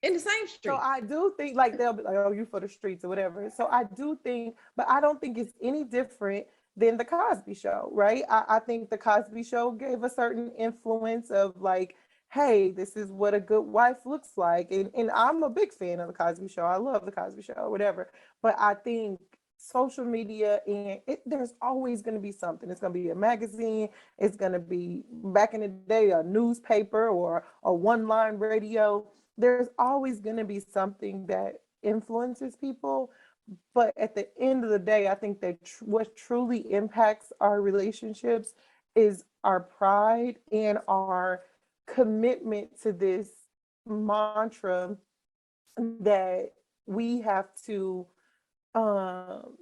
in the same street. So I do think like they'll be like, oh, you for the streets or whatever. So I do think, but I don't think it's any different than the Cosby Show, right? I think the Cosby Show gave a certain influence of like, hey, this is what a good wife looks like. And I'm a big fan of the Cosby Show. I love the Cosby Show, whatever. But I think social media, and there's always going to be something. It's going to be a magazine. It's going to be, back in the day, a newspaper or a one-line radio. There's always going to be something that influences people. But at the end of the day, I think that what truly impacts our relationships is our pride and our commitment to this mantra that we have to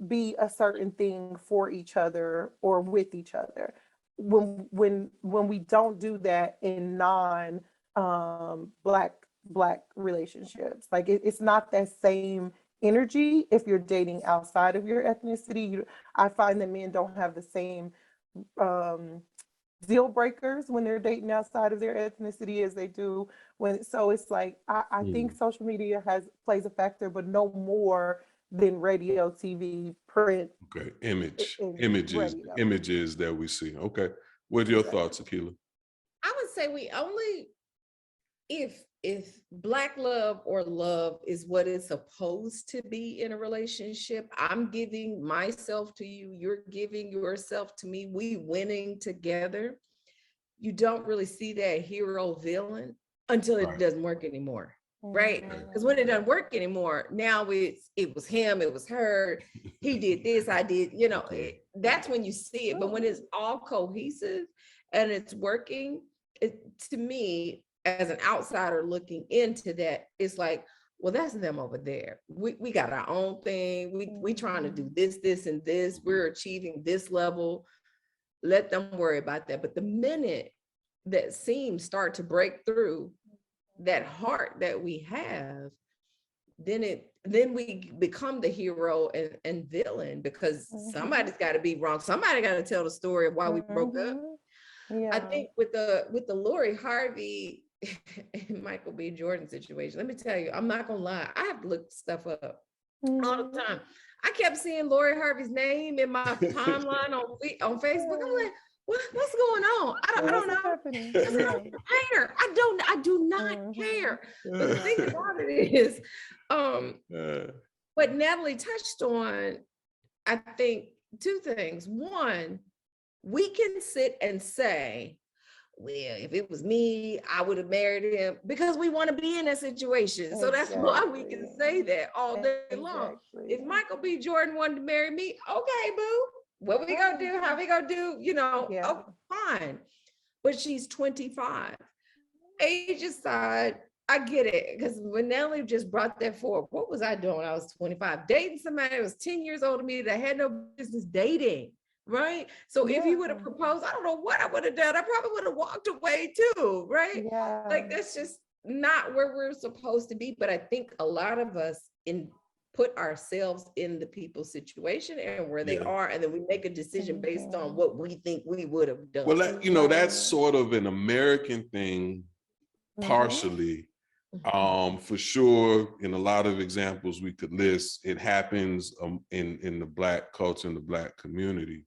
be a certain thing for each other or with each other. When we don't do that in non black relationships, like it's not that same energy if you're dating outside of your ethnicity. I find that men don't have the same deal breakers when they're dating outside of their ethnicity as they do when. So it's like I think social media plays a factor, but no more than radio, TV, print. Okay, images that we see. Okay, what are your thoughts, Akela? I would say we only, if Black love or love is what it's supposed to be in a relationship, I'm giving myself to you, you're giving yourself to me, we winning together. You don't really see that hero villain until it doesn't work anymore, right? Because when it doesn't work anymore, now it was him, it was her, he did this, I did, that's when you see it. But when it's all cohesive and it's working, to me, as an outsider looking into that, it's like, well, that's them over there. We got our own thing. We trying to do this, and this. We're achieving this level. Let them worry about that. But the minute that seams start to break through that heart that we have, then we become the hero and villain, because somebody's got to be wrong. Somebody got to tell the story of why we broke up. Yeah. I think with the Lori Harvey and Michael B. Jordan situation, let me tell you, I'm not gonna lie, I have to look stuff up all the time. I kept seeing Lori Harvey's name in my timeline on Facebook. I'm like, what's going on? I don't know. Happening? I don't care. I do not care. But the thing about it is, what Natalie touched on, I think two things. One, we can sit and say, well, if it was me, I would have married him, because we want to be in that situation. So that's why we can say that all day long. If Michael B. Jordan wanted to marry me, okay, boo. What we gonna do? How we gonna do? Oh, fine. But she's 25. Age aside, I get it. Because when Natalie just brought that forward, what was I doing when I was 25? Dating somebody that was 10 years older than me that had no business dating. Right. So if you would have proposed, I don't know what I would have done. I probably would have walked away too. Right. Yeah. Like, that's just not where we're supposed to be. But I think a lot of us put ourselves in the people's situation and where they are, and then we make a decision based on what we think we would have done. Well, that's sort of an American thing, partially. For sure, in a lot of examples we could list, it happens in the Black culture, in the Black community.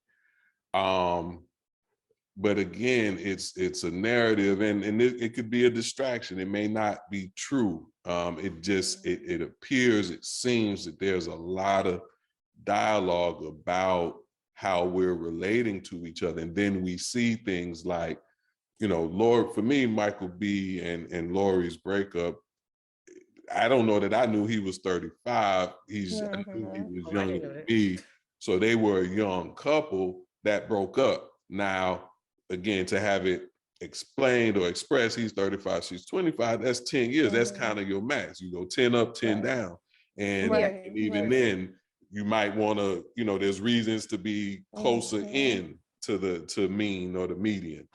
But again, it's a narrative, and it could be a distraction. It may not be true. It appears, it seems that there's a lot of dialogue about how we're relating to each other. And then we see things like, Lord, for me, Michael B. and Lori's breakup, I don't know that I knew he was 35. I knew he was younger than me. So they were a young couple that broke up. Now, again, to have it explained or expressed, he's 35, she's 25, that's 10 years. That's kind of your max. You go 10 up, 10 down. And even then, you might want to, there's reasons to be closer in to mean or the median.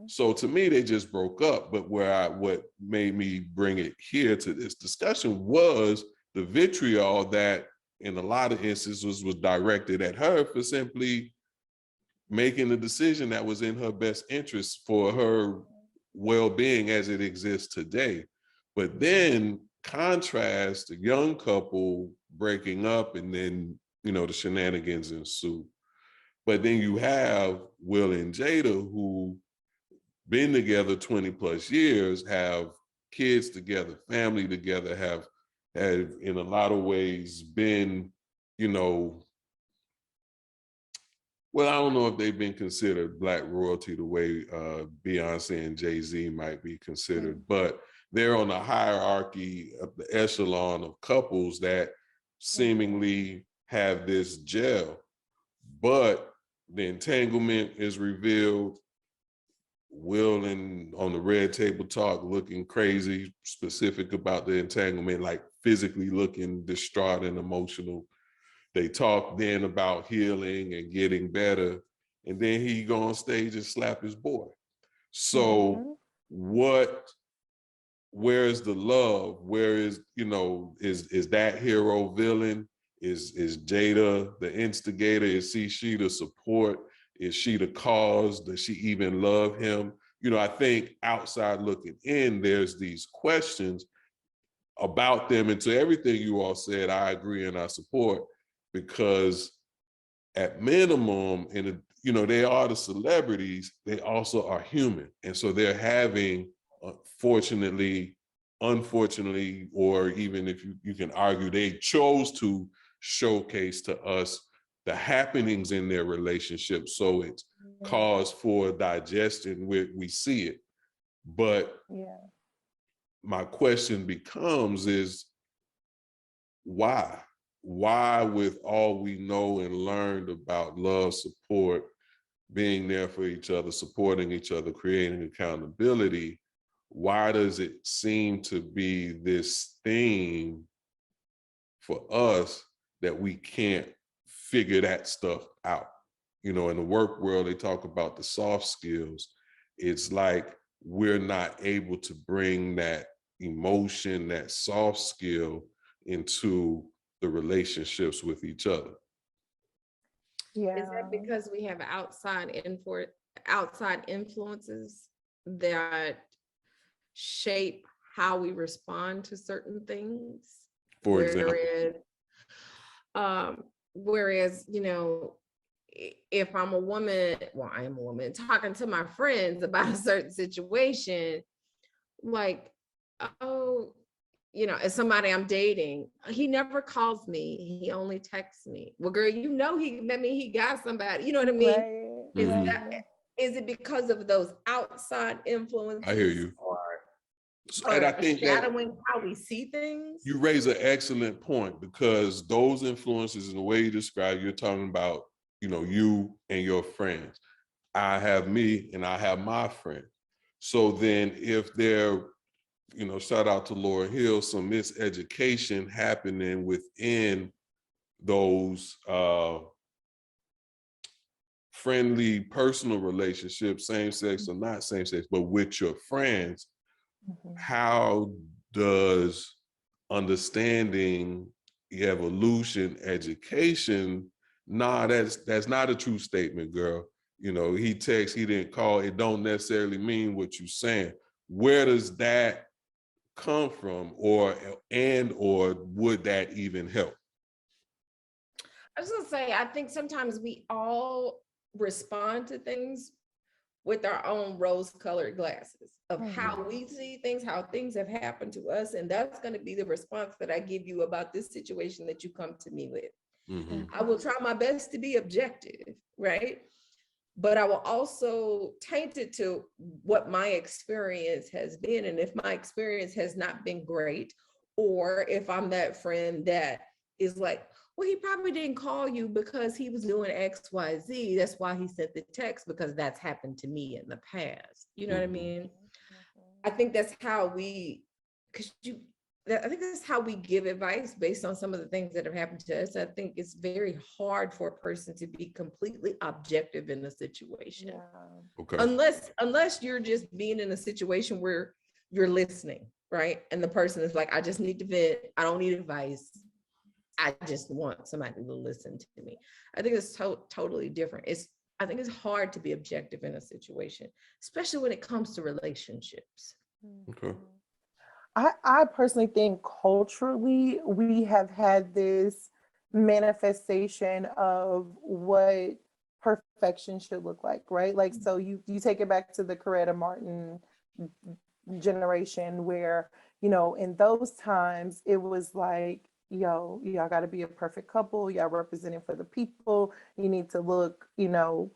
So to me, they just broke up. But what made me bring it here to this discussion was the vitriol that in a lot of instances was directed at her for simply making the decision that was in her best interest for her well-being as it exists today. But then contrast the young couple breaking up, and then, the shenanigans ensue. But then you have Will and Jada, who been together 20 plus years, have kids together, family together, have in a lot of ways been, well, I don't know if they've been considered Black royalty the way Beyonce and Jay-Z might be considered, but they're on the hierarchy of the echelon of couples that seemingly have this gel. But the entanglement is revealed. Will and on the Red Table Talk looking crazy, specific about the entanglement, like physically looking distraught and emotional. They talk then about healing and getting better. And then he go on stage and slap his boy. So where is the love? Where is, is that hero villain? Is Jada the instigator? Is she the support? Is she the cause? Does she even love him? I think outside looking in, there's these questions about them. And to everything you all said, I agree and I support, because at minimum, they are the celebrities, they also are human. And so they're having, unfortunately, or even if you can argue, they chose to showcase to us the happenings in their relationship. So it's cause for digestion where we see it. But my question becomes is, why? Why, with all we know and learned about love, support, being there for each other, supporting each other, creating accountability, why does it seem to be this theme for us that we can't figure that stuff out? In the work world, they talk about the soft skills. It's like we're not able to bring that emotion, that soft skill into the relationships with each other. Is that because we have outside influences that shape how we respond to certain things? For example, whereas, you know, if I'm a woman, well, I am a woman talking to my friends about a certain situation, like, oh, you know, as somebody I'm dating, he never calls me. He only texts me. Well, girl, you know, he got somebody, you know what I mean? Right, Is Mhm. that, is it because of those outside influences? I hear you. And I think that shadowing how we see things? you raise an excellent point, because those influences in the way you describe, you're talking about, you know, you and your friends. I have me and I have my friend. So then if there, you know, shout out to Laura Hill, some miseducation happening within those friendly personal relationships, same sex or not same sex, but with your friends, Mhm. how does understanding evolution, education, nah, that's not a true statement, girl. You know, he texts, he didn't call, it don't necessarily mean what you're saying. Where does that come from, or would that even help? I was gonna say, I think sometimes we all respond to things with our own rose-colored glasses of how we see things, how things have happened to us, and that's going to be the response that I give you about this situation that you come to me with. Mhm. I will try my best to be objective, right? But I will also taint it to what my experience has been. And if my experience has not been great, or if I'm that friend that is like, well, he probably didn't call you because he was doing X, Y, Z. That's why he sent the text, because that's happened to me in the past. You know what I Mhm. mean? I think that's how we, because I think that's how we give advice based on some of the things that have happened to us. I think it's very hard for a person to be completely objective in a situation, Okay. unless you're just being in a situation where you're listening, right? And the person is like, I just need to vent. I don't need advice. I just want somebody to listen to me. I think it's totally different. I think it's hard to be objective in a situation, especially when it comes to relationships. Okay. I personally think culturally we have had this manifestation of what perfection should look like, right? Like, so you take it back to the Coretta Martin generation where, you know, in those times it was like, yo, y'all got to be a perfect couple, y'all representing for the people, you need to look, you know,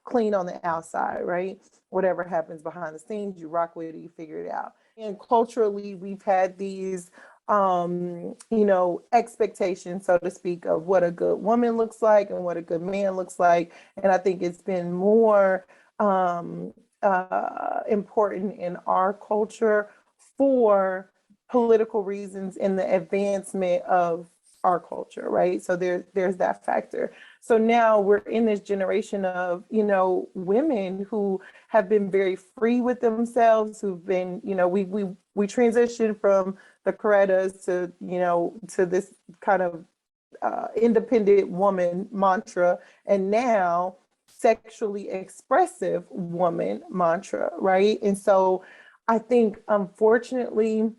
clean on the outside, right? Whatever happens behind the scenes, you rock with it, you figure it out. And culturally, we've had these, you know, expectations, so to speak, of what a good woman looks like and what a good man looks like. And I think it's been more important in our culture for political reasons in the advancement of our culture, right? So there's that factor. So now we're in this generation of, you know, women who have been very free with themselves, who've been, you know, we transitioned from the Corettas to, you know, to this kind of independent woman mantra, and now sexually expressive woman mantra, right? And so I think, unfortunately,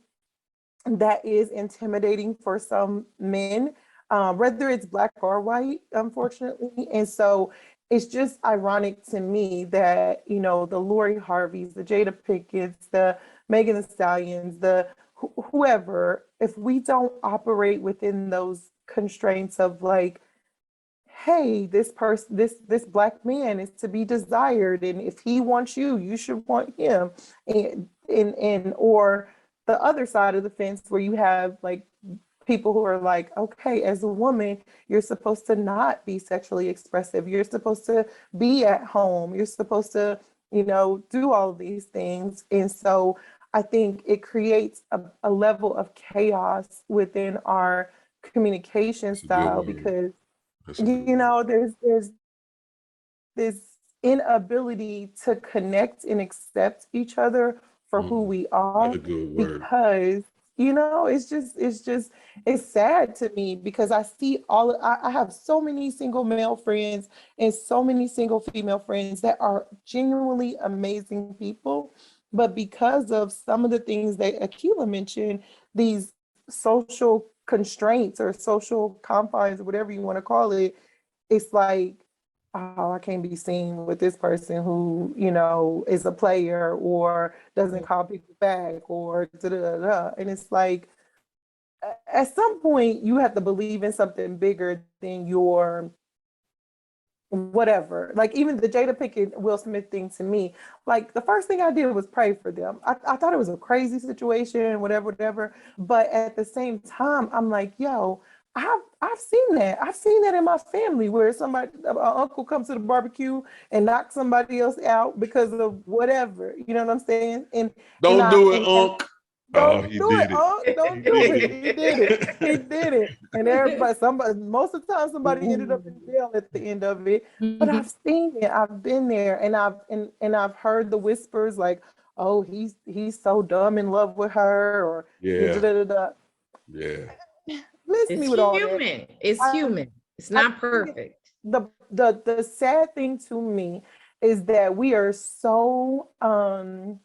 that is intimidating for some men, whether it's black or white, unfortunately. And so it's just ironic to me that, you know, the Lori Harveys, the Jada Pickett's, the Megan Thee Stallions, the whoever, if we don't operate within those constraints of like, hey, this person, this black man is to be desired, and if he wants you, you should want him, and or the other side of the fence where you have like people who are like, okay, as a woman, you're supposed to not be sexually expressive. You're supposed to be at home. You're supposed to, you know, do all of these things. And so I think it creates a level of chaos within our communication style because, you know, there's this inability to connect and accept each other for who we are, because, you know, it's sad to me because I see I have so many single male friends and so many single female friends that are genuinely amazing people, but because of some of the things that Akela mentioned, these social constraints or social confines or whatever you want to call it, it's like, oh, I can't be seen with this person who, you know, is a player or doesn't call people back or da da da da. And it's like, at some point, you have to believe in something bigger than your whatever. Like even the Jada Pinkett Will Smith thing to me, like the first thing I did was pray for them. I thought it was a crazy situation, whatever. But at the same time, I'm like, yo, I've seen that. I've seen that in my family where somebody, an uncle comes to the barbecue and knocks somebody else out because of whatever. You know what I'm saying? Don't do it, Unc. Oh, Don't he do it, did it. Unc. Don't do it. He did it. He did it. And everybody, somebody, most of the time, somebody ended up in jail at the end of it. But I've seen it. I've been there, and I've heard the whispers like, "Oh, he's so dumb in love with her," or Yeah. da, da, da, da. Yeah. Miss It's me with all that. human. It's I- human. It's I not think perfect. the sad thing to me is that we are so I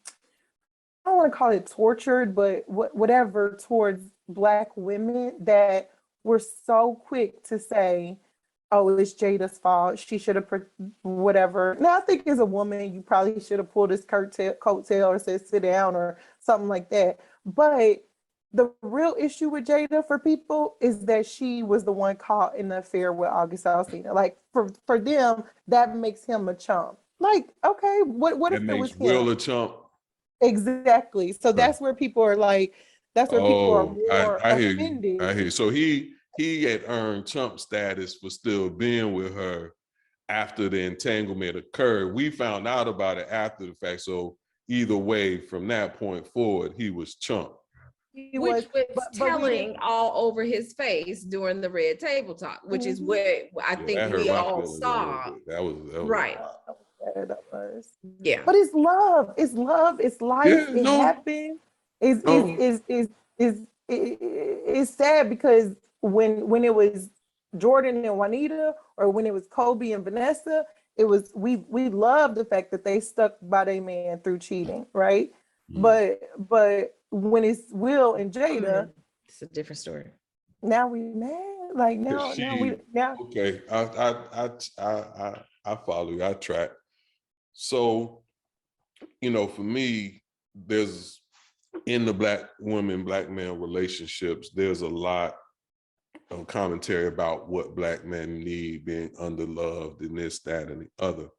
don't want to call it tortured, but whatever towards Black women that we're so quick to say, oh, it's Jada's fault. She should have whatever. Now, I think as a woman, you probably should have pulled his coattail or said sit down or something like that. But the real issue with Jada for people is that she was the one caught in the affair with August Alsina. Like for them, that makes him a chump. Like, okay, what That if it was makes Will him? a chump. Exactly. So that's where people are like, that's where people are Oh, more I hear you. offended. I hear you. So he had earned chump status for still being with her after the entanglement occurred. We found out about it after the fact. So either way, from that point forward, he was chump. He Which was, was but we telling didn't. all over his face during the red table talk, which is what I Yeah, think that hurt we my all feelings a little saw. bit. That was Right. That was. Yeah. But it's love. It's love. It's life. Yeah, It no, happens. Is no. it's sad because when it was Jordan and Juanita, or when it was Kobe and Vanessa, it was we love the fact that they stuck by their man through cheating, right? But when it's Will and Jada, It's a different story. now we mad. Like now Okay, I follow you. I track. So, you know, for me, there's in the Black women, Black man relationships, there's a lot of commentary about what Black men need, being underloved and this, that, and the other.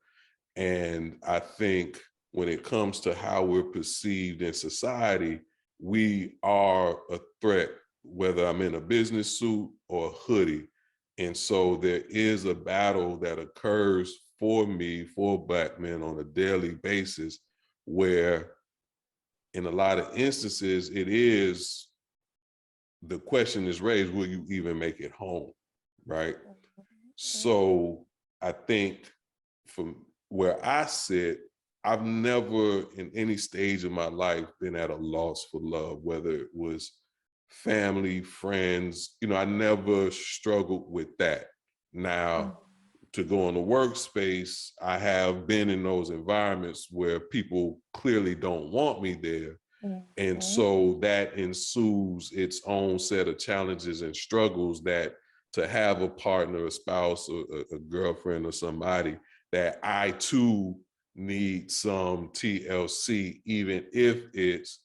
And I think when it comes to how we're perceived in society, we are a threat, whether I'm in a business suit or a hoodie. And so there is a battle that occurs for me, for Black men on a daily basis, where in a lot of instances, it is, the question is raised, will you even make it home, right? So I think from where I sit, I've never in any stage of my life been at a loss for love, whether it was family, friends, you know, I never struggled with that. Now, to go in the workspace, I have been in those environments where people clearly don't want me there. And so that ensues its own set of challenges and struggles, that to have a partner, a spouse, or a girlfriend or somebody, that I too need some TLC, even if it's,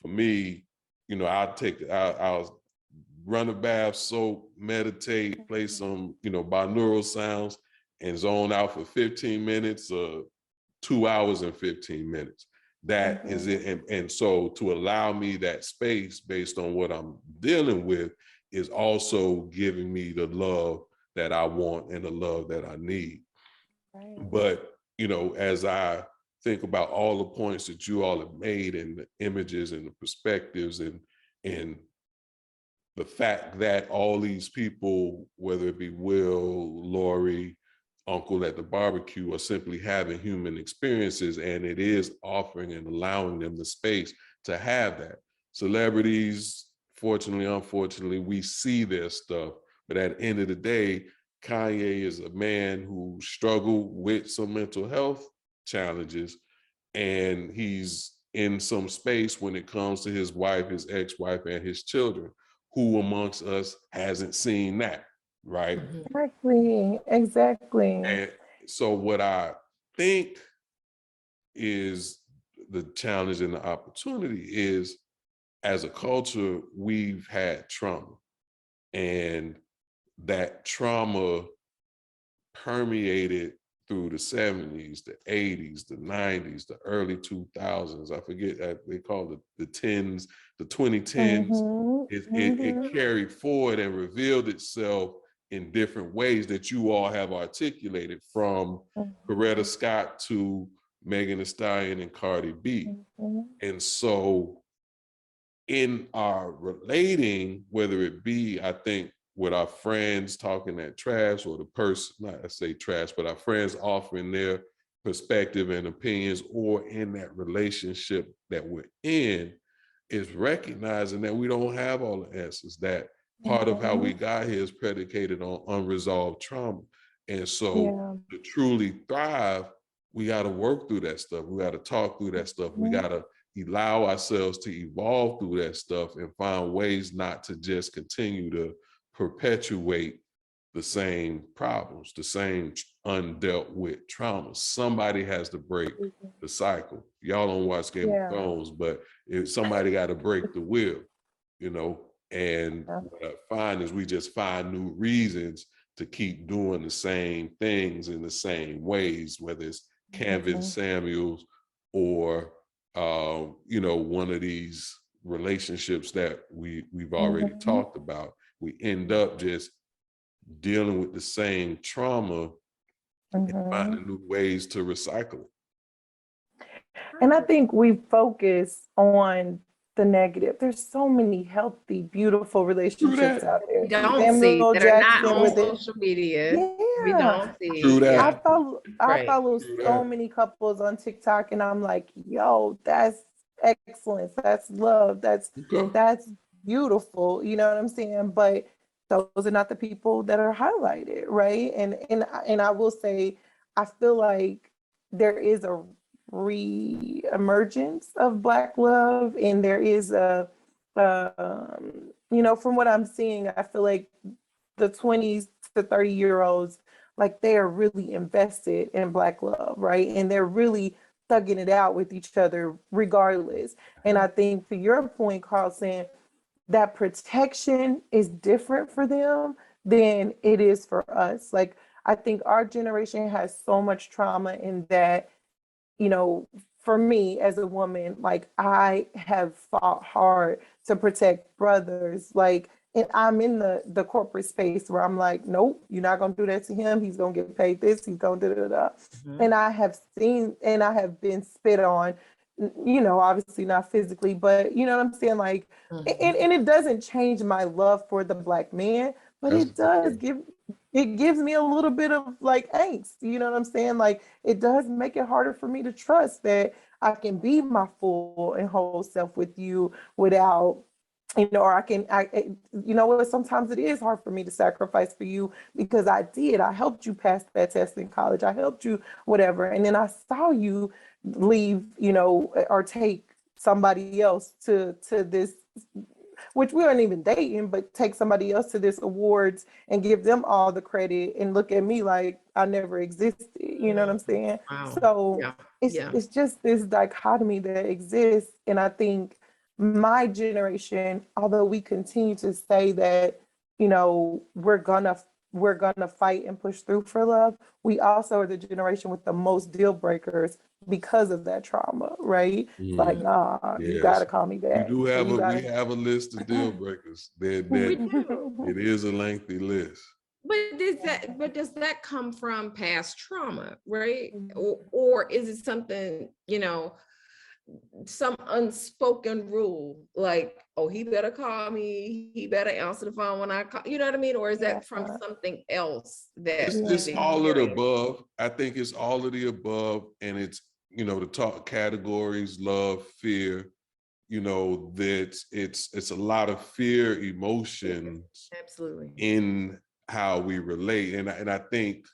for me, you know, I'll run a bath, soak, meditate, play some, you know, binaural sounds and zone out for 15 minutes or 2 hours and 15 minutes. That is it. And so to allow me that space based on what I'm dealing with is also giving me the love that I want and the love that I need. But, you know, as I think about all the points that you all have made, and the images and the perspectives, and the fact that all these people, whether it be Will, Lori, Uncle at the barbecue, are simply having human experiences, and it is offering and allowing them the space to have that. Celebrities, fortunately, unfortunately, we see their stuff, but at the end of the day, Kanye is a man who struggled with some mental health challenges, and he's in some space when it comes to his wife, his ex-wife, and his children. who amongst us hasn't seen that, right? Exactly. And so what I think is the challenge and the opportunity is, as a culture, we've had trauma, and that trauma permeated through the 70s, the 80s, the 90s, the early 2000s. I forget, they call it the 10s, the 2010s. It carried forward and revealed itself in different ways that you all have articulated, from Coretta Scott to Megan Thee Stallion and Cardi B. And so in our relating, whether it be, I think, with our friends talking that trash, or the person, not I say trash, but our friends offering their perspective and opinions, or in that relationship that we're in, is recognizing that we don't have all the answers, that part of how we got here is predicated on unresolved trauma. And so to truly thrive, we got to work through that stuff. We got to talk through that stuff. We got to allow ourselves to evolve through that stuff and find ways not to just continue to perpetuate the same problems, the same undealt with trauma. Somebody has to break the cycle. Y'all don't watch Game of Thrones, but if somebody got to break the wheel, you know. And what I find is we just find new reasons to keep doing the same things in the same ways, whether it's Canvas Samuels or you know, one of these relationships that we've already talked about. We end up just dealing with the same trauma and finding new ways to recycle it. And I think we focus on the negative. There's so many healthy, beautiful relationships out there. We don't see that are not on social media. Yeah. We don't see. True that. I follow so many couples on TikTok, and I'm like, yo, that's excellence. That's love. That's beautiful. You know what I'm saying? But those are not the people that are highlighted, right? And I will say, I feel like there is a re-emergence of Black love, and there is a you know, from what I'm seeing, I feel like the 20s to 30-year-olds, like, they are really invested in Black love, right? And they're really thugging it out with each other regardless. And I think, to your point, Carlton, that protection is different for them than it is for us. Like, I think our generation has so much trauma in that, you know, for me as a woman, like, I have fought hard to protect brothers, like, and I'm in the corporate space where I'm like, nope, you're not gonna do that to him. He's gonna get paid this, he's gonna da. And I have seen, and I have been spit on, you know, obviously not physically, but you know what I'm saying? Like, and it doesn't change my love for the Black man, but it does gives me a little bit of, like, angst, you know what I'm saying? Like, it does make it harder for me to trust that I can be my full and whole self with you without, you know, or you know what, sometimes it is hard for me to sacrifice for you because I helped you pass that test in college. I helped you, whatever. And then I saw you leave, you know, or take somebody else to this, which we weren't even dating, but take somebody else to this awards and give them all the credit and look at me like I never existed. You know what I'm saying? Wow. So it's just this dichotomy that exists. And I think my generation, although we continue to say that, you know, we're gonna fight and push through for love, we also are the generation with the most deal breakers because of that trauma, right? It's like, nah, you gotta call me back. We have a list of deal breakers. It is a lengthy list. But does that come from past trauma, right? Or is it something, you know, some unspoken rule, like, oh, he better call me, he better answer the phone when I call, you know what I mean? Or is that from something else that it's all of the above? I think it's all of the above, and it's, you know, the talk categories, love, fear, you know, that it's a lot of fear emotions absolutely in how we relate. And I think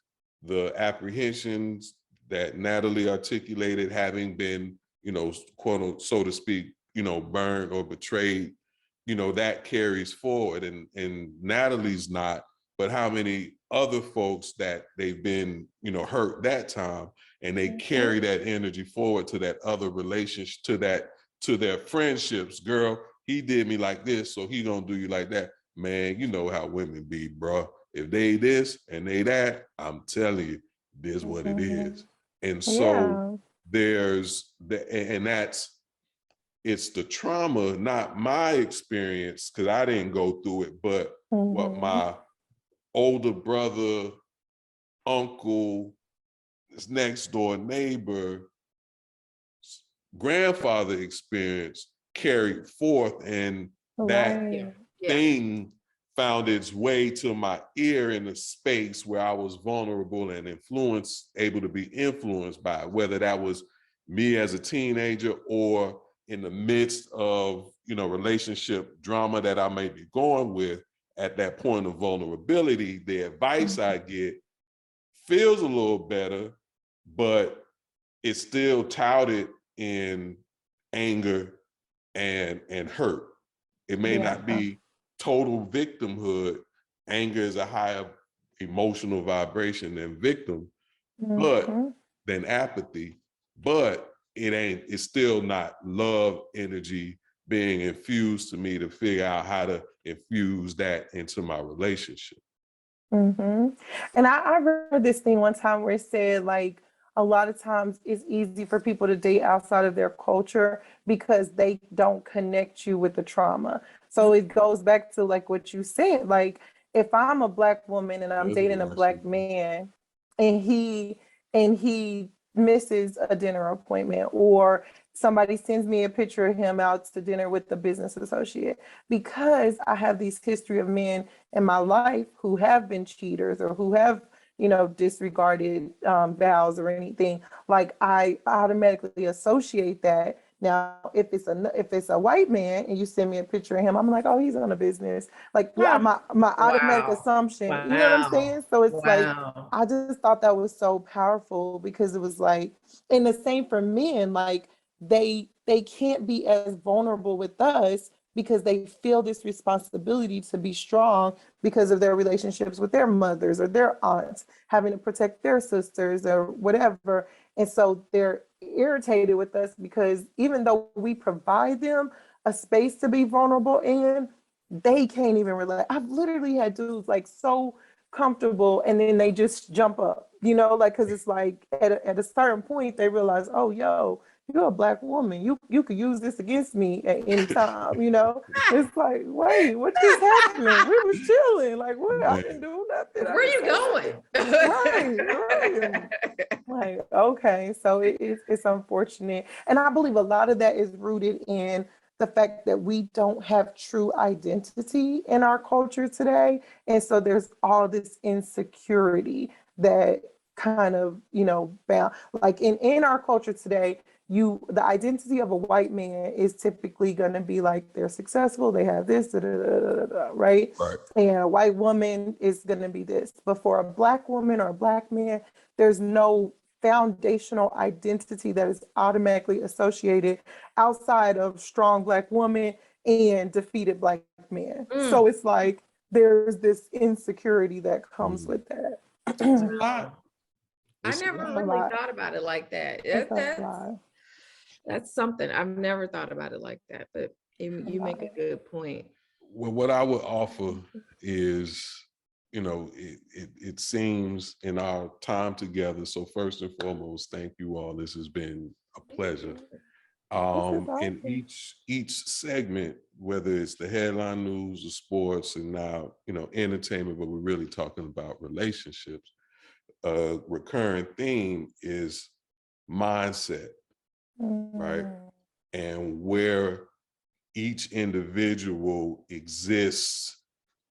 the apprehensions that Natalie articulated, having been, you know, quote unquote, so to speak, you know, burned or betrayed you know, that carries forward, and Natalie's not, but how many other folks that they've been, you know, hurt that time, and they carry that energy forward to that other relationship, to their friendships. Girl, he did me like this, so he gonna do you like that. Man, you know how women be, bro. If they this and they that, I'm telling you, this what it is. And so there's the, and it's the trauma, not my experience, because I didn't go through it, but what my older brother, uncle, his next door neighbor, grandfather experience carried forth, and that thing found its way to my ear in a space where I was vulnerable and able to be influenced by it, whether that was me as a teenager or in the midst of, you know, relationship drama that I may be going with. At that point of vulnerability, the advice I get feels a little better, but it's still touted in anger and hurt. It may not be total victimhood. Anger is a higher emotional vibration than victim, but than apathy, but it's still not love energy being infused to me to figure out how to infuse that into my relationship. And I read this thing one time where it said, like, a lot of times it's easy for people to date outside of their culture because they don't connect you with the trauma. So it goes back to like what you said, like if I'm a Black woman and I'm dating a Black man and he misses a dinner appointment, or somebody sends me a picture of him out to dinner with the business associate, because I have these history of men in my life who have been cheaters or who have, you know, disregarded vows or anything, like I automatically associate that. Now, if it's a white man and you send me a picture of him, I'm like, oh, he's on a business. Like my automatic assumption, you know what I'm saying? So it's like, I just thought that was so powerful, because it was like, and the same for men, like they can't be as vulnerable with us because they feel this responsibility to be strong because of their relationships with their mothers or their aunts, having to protect their sisters or whatever. And so they're irritated with us because even though we provide them a space to be vulnerable in, they can't even relate. I've literally had dudes like so comfortable and then they just jump up, you know, like, cause it's like at a certain point they realize, oh, yo, you're a Black woman. You could use this against me at any time, you know? It's like, wait, what just happened? We was chilling. Like, what? I didn't do nothing. Where are you going? Right. Like, okay. So it's unfortunate. And I believe a lot of that is rooted in the fact that we don't have true identity in our culture today. And so there's all this insecurity that kind of, you know, bound, like in our culture today, the identity of a white man is typically going to be like they're successful, they have this, right? And a white woman is going to be this. But for a Black woman or a Black man, there's no foundational identity that is automatically associated outside of strong Black woman and defeated Black man. So it's like there's this insecurity that comes with that. I never really thought about it like that. That's something I've never thought about it like that, but you make a good point. Well, what I would offer is, you know, it seems in our time together. So first and foremost, thank you all. This has been a pleasure. In each segment, whether it's the headline news, the sports, and now, you know, entertainment, but we're really talking about relationships. A recurring theme is mindset, right? And where each individual exists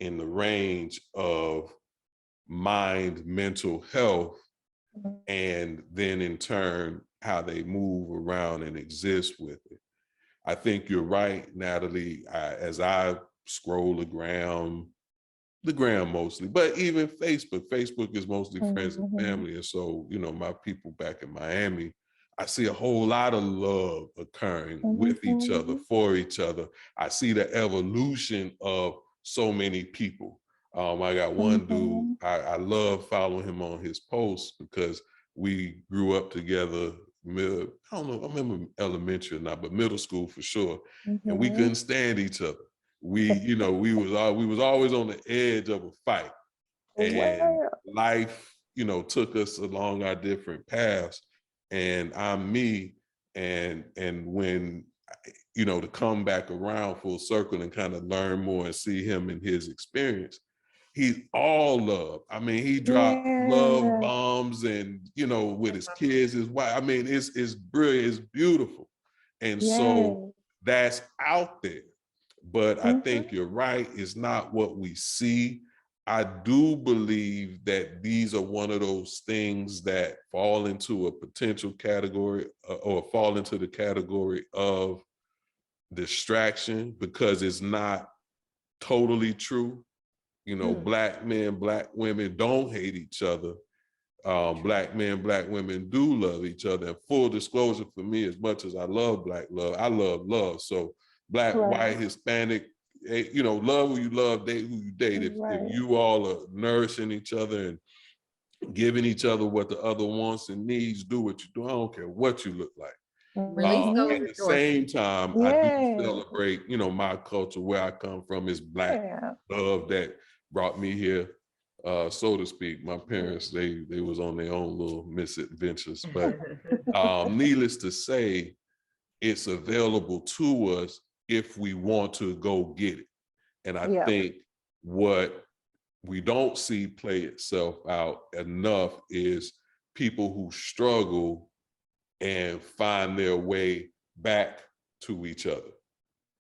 in the range of mind, mental health, and then in turn, how they move around and exist with it. I think you're right, Natalie. As I scroll the gram mostly, but even Facebook is mostly friends and family. And so, you know, my people back in Miami, I see a whole lot of love occurring with each other, for each other. I see the evolution of so many people. I got one dude, I love following him on his posts because we grew up together. I don't know, I remember elementary or not, but middle school for sure. And we couldn't stand each other. We, you know, we was always on the edge of a fight. And life, you know, took us along our different paths. And I'm me, and when, you know, to come back around full circle and kind of learn more and see him and his experience, he's all love. I mean, he dropped love bombs, and, you know, with his kids, his wife. I mean, it's brilliant, it's beautiful. And so that's out there. But I think you're right, it's not what we see. I do believe that these are one of those things that fall into a potential category or fall into the category of distraction, because it's not totally true. You know, Black men, Black women don't hate each other. Black men, Black women do love each other. And full disclosure for me, as much as I love Black love, I love love. So Black, white, Hispanic, you know, love who you love, date who you date. If you all are nourishing each other and giving each other what the other wants and needs, do what you do. I don't care what you look like. At the same time, I do celebrate, you know, my culture, where I come from is Black love that brought me here, so to speak. My parents, they was on their own little misadventures, but needless to say, it's available to us if we want to go get it. And I think what we don't see play itself out enough is people who struggle and find their way back to each other.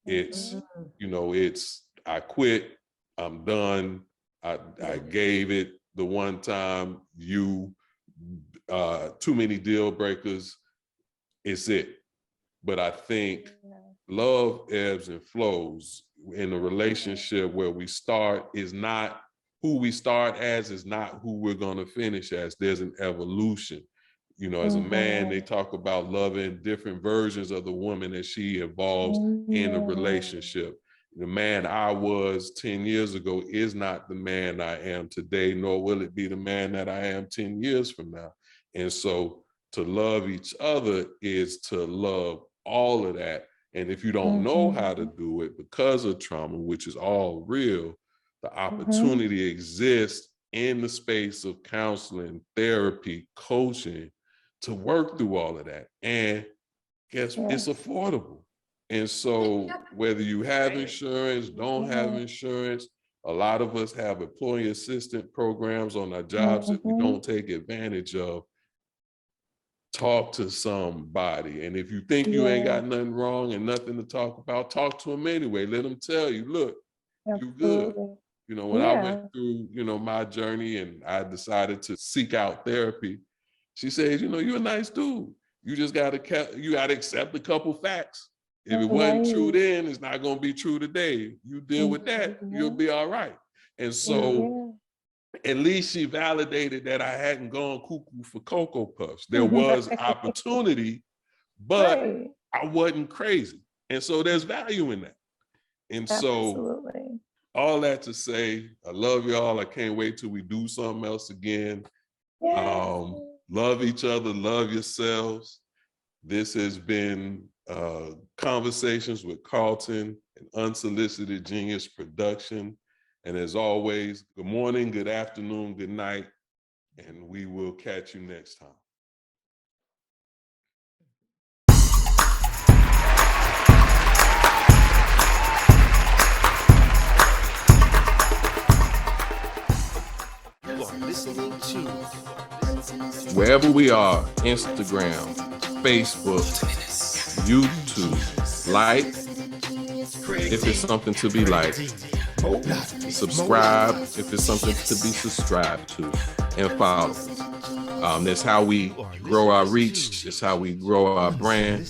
It's, you know, it's, I quit, I'm done, I gave it the one time, too many deal breakers, it's it. But I think love ebbs and flows. In a relationship where we start is not who we start as, is not who we're going to finish as. There's an evolution. You know, as a man, they talk about loving different versions of the woman as she evolves in a relationship. The man I was 10 years ago is not the man I am today, nor will it be the man that I am 10 years from now. And so to love each other is to love all of that. And if you don't know how to do it because of trauma, which is all real, the opportunity exists in the space of counseling, therapy, coaching, to work through all of that. And guess it's affordable. And so whether you have insurance, don't have insurance, a lot of us have employee assistant programs on our jobs that we don't take advantage of. Talk to somebody. And if you think you ain't got nothing wrong and nothing to talk about, talk to them anyway. Let them tell you, look, you good. You know, when I went through, you know, my journey and I decided to seek out therapy, she says, you know, you're a nice dude. You just gotta accept a couple facts. If it wasn't true then, it's not gonna be true today. You deal with that, you'll be all right. And so at least she validated that I hadn't gone cuckoo for Cocoa Puffs. There was opportunity, but I wasn't crazy. And so there's value in that. And so all that to say, I love y'all. I can't wait till we do something else again. Love each other, love yourselves. This has been Conversations with Carlton, an Unsolicited Genius production. And as always, good morning, good afternoon, good night, and we will catch you next time. Wherever we are, Instagram, Facebook, YouTube, like, if it's something to be liked. Subscribe if it's something to be subscribed to, and follow. That's how we grow our reach. It's how we grow our brand.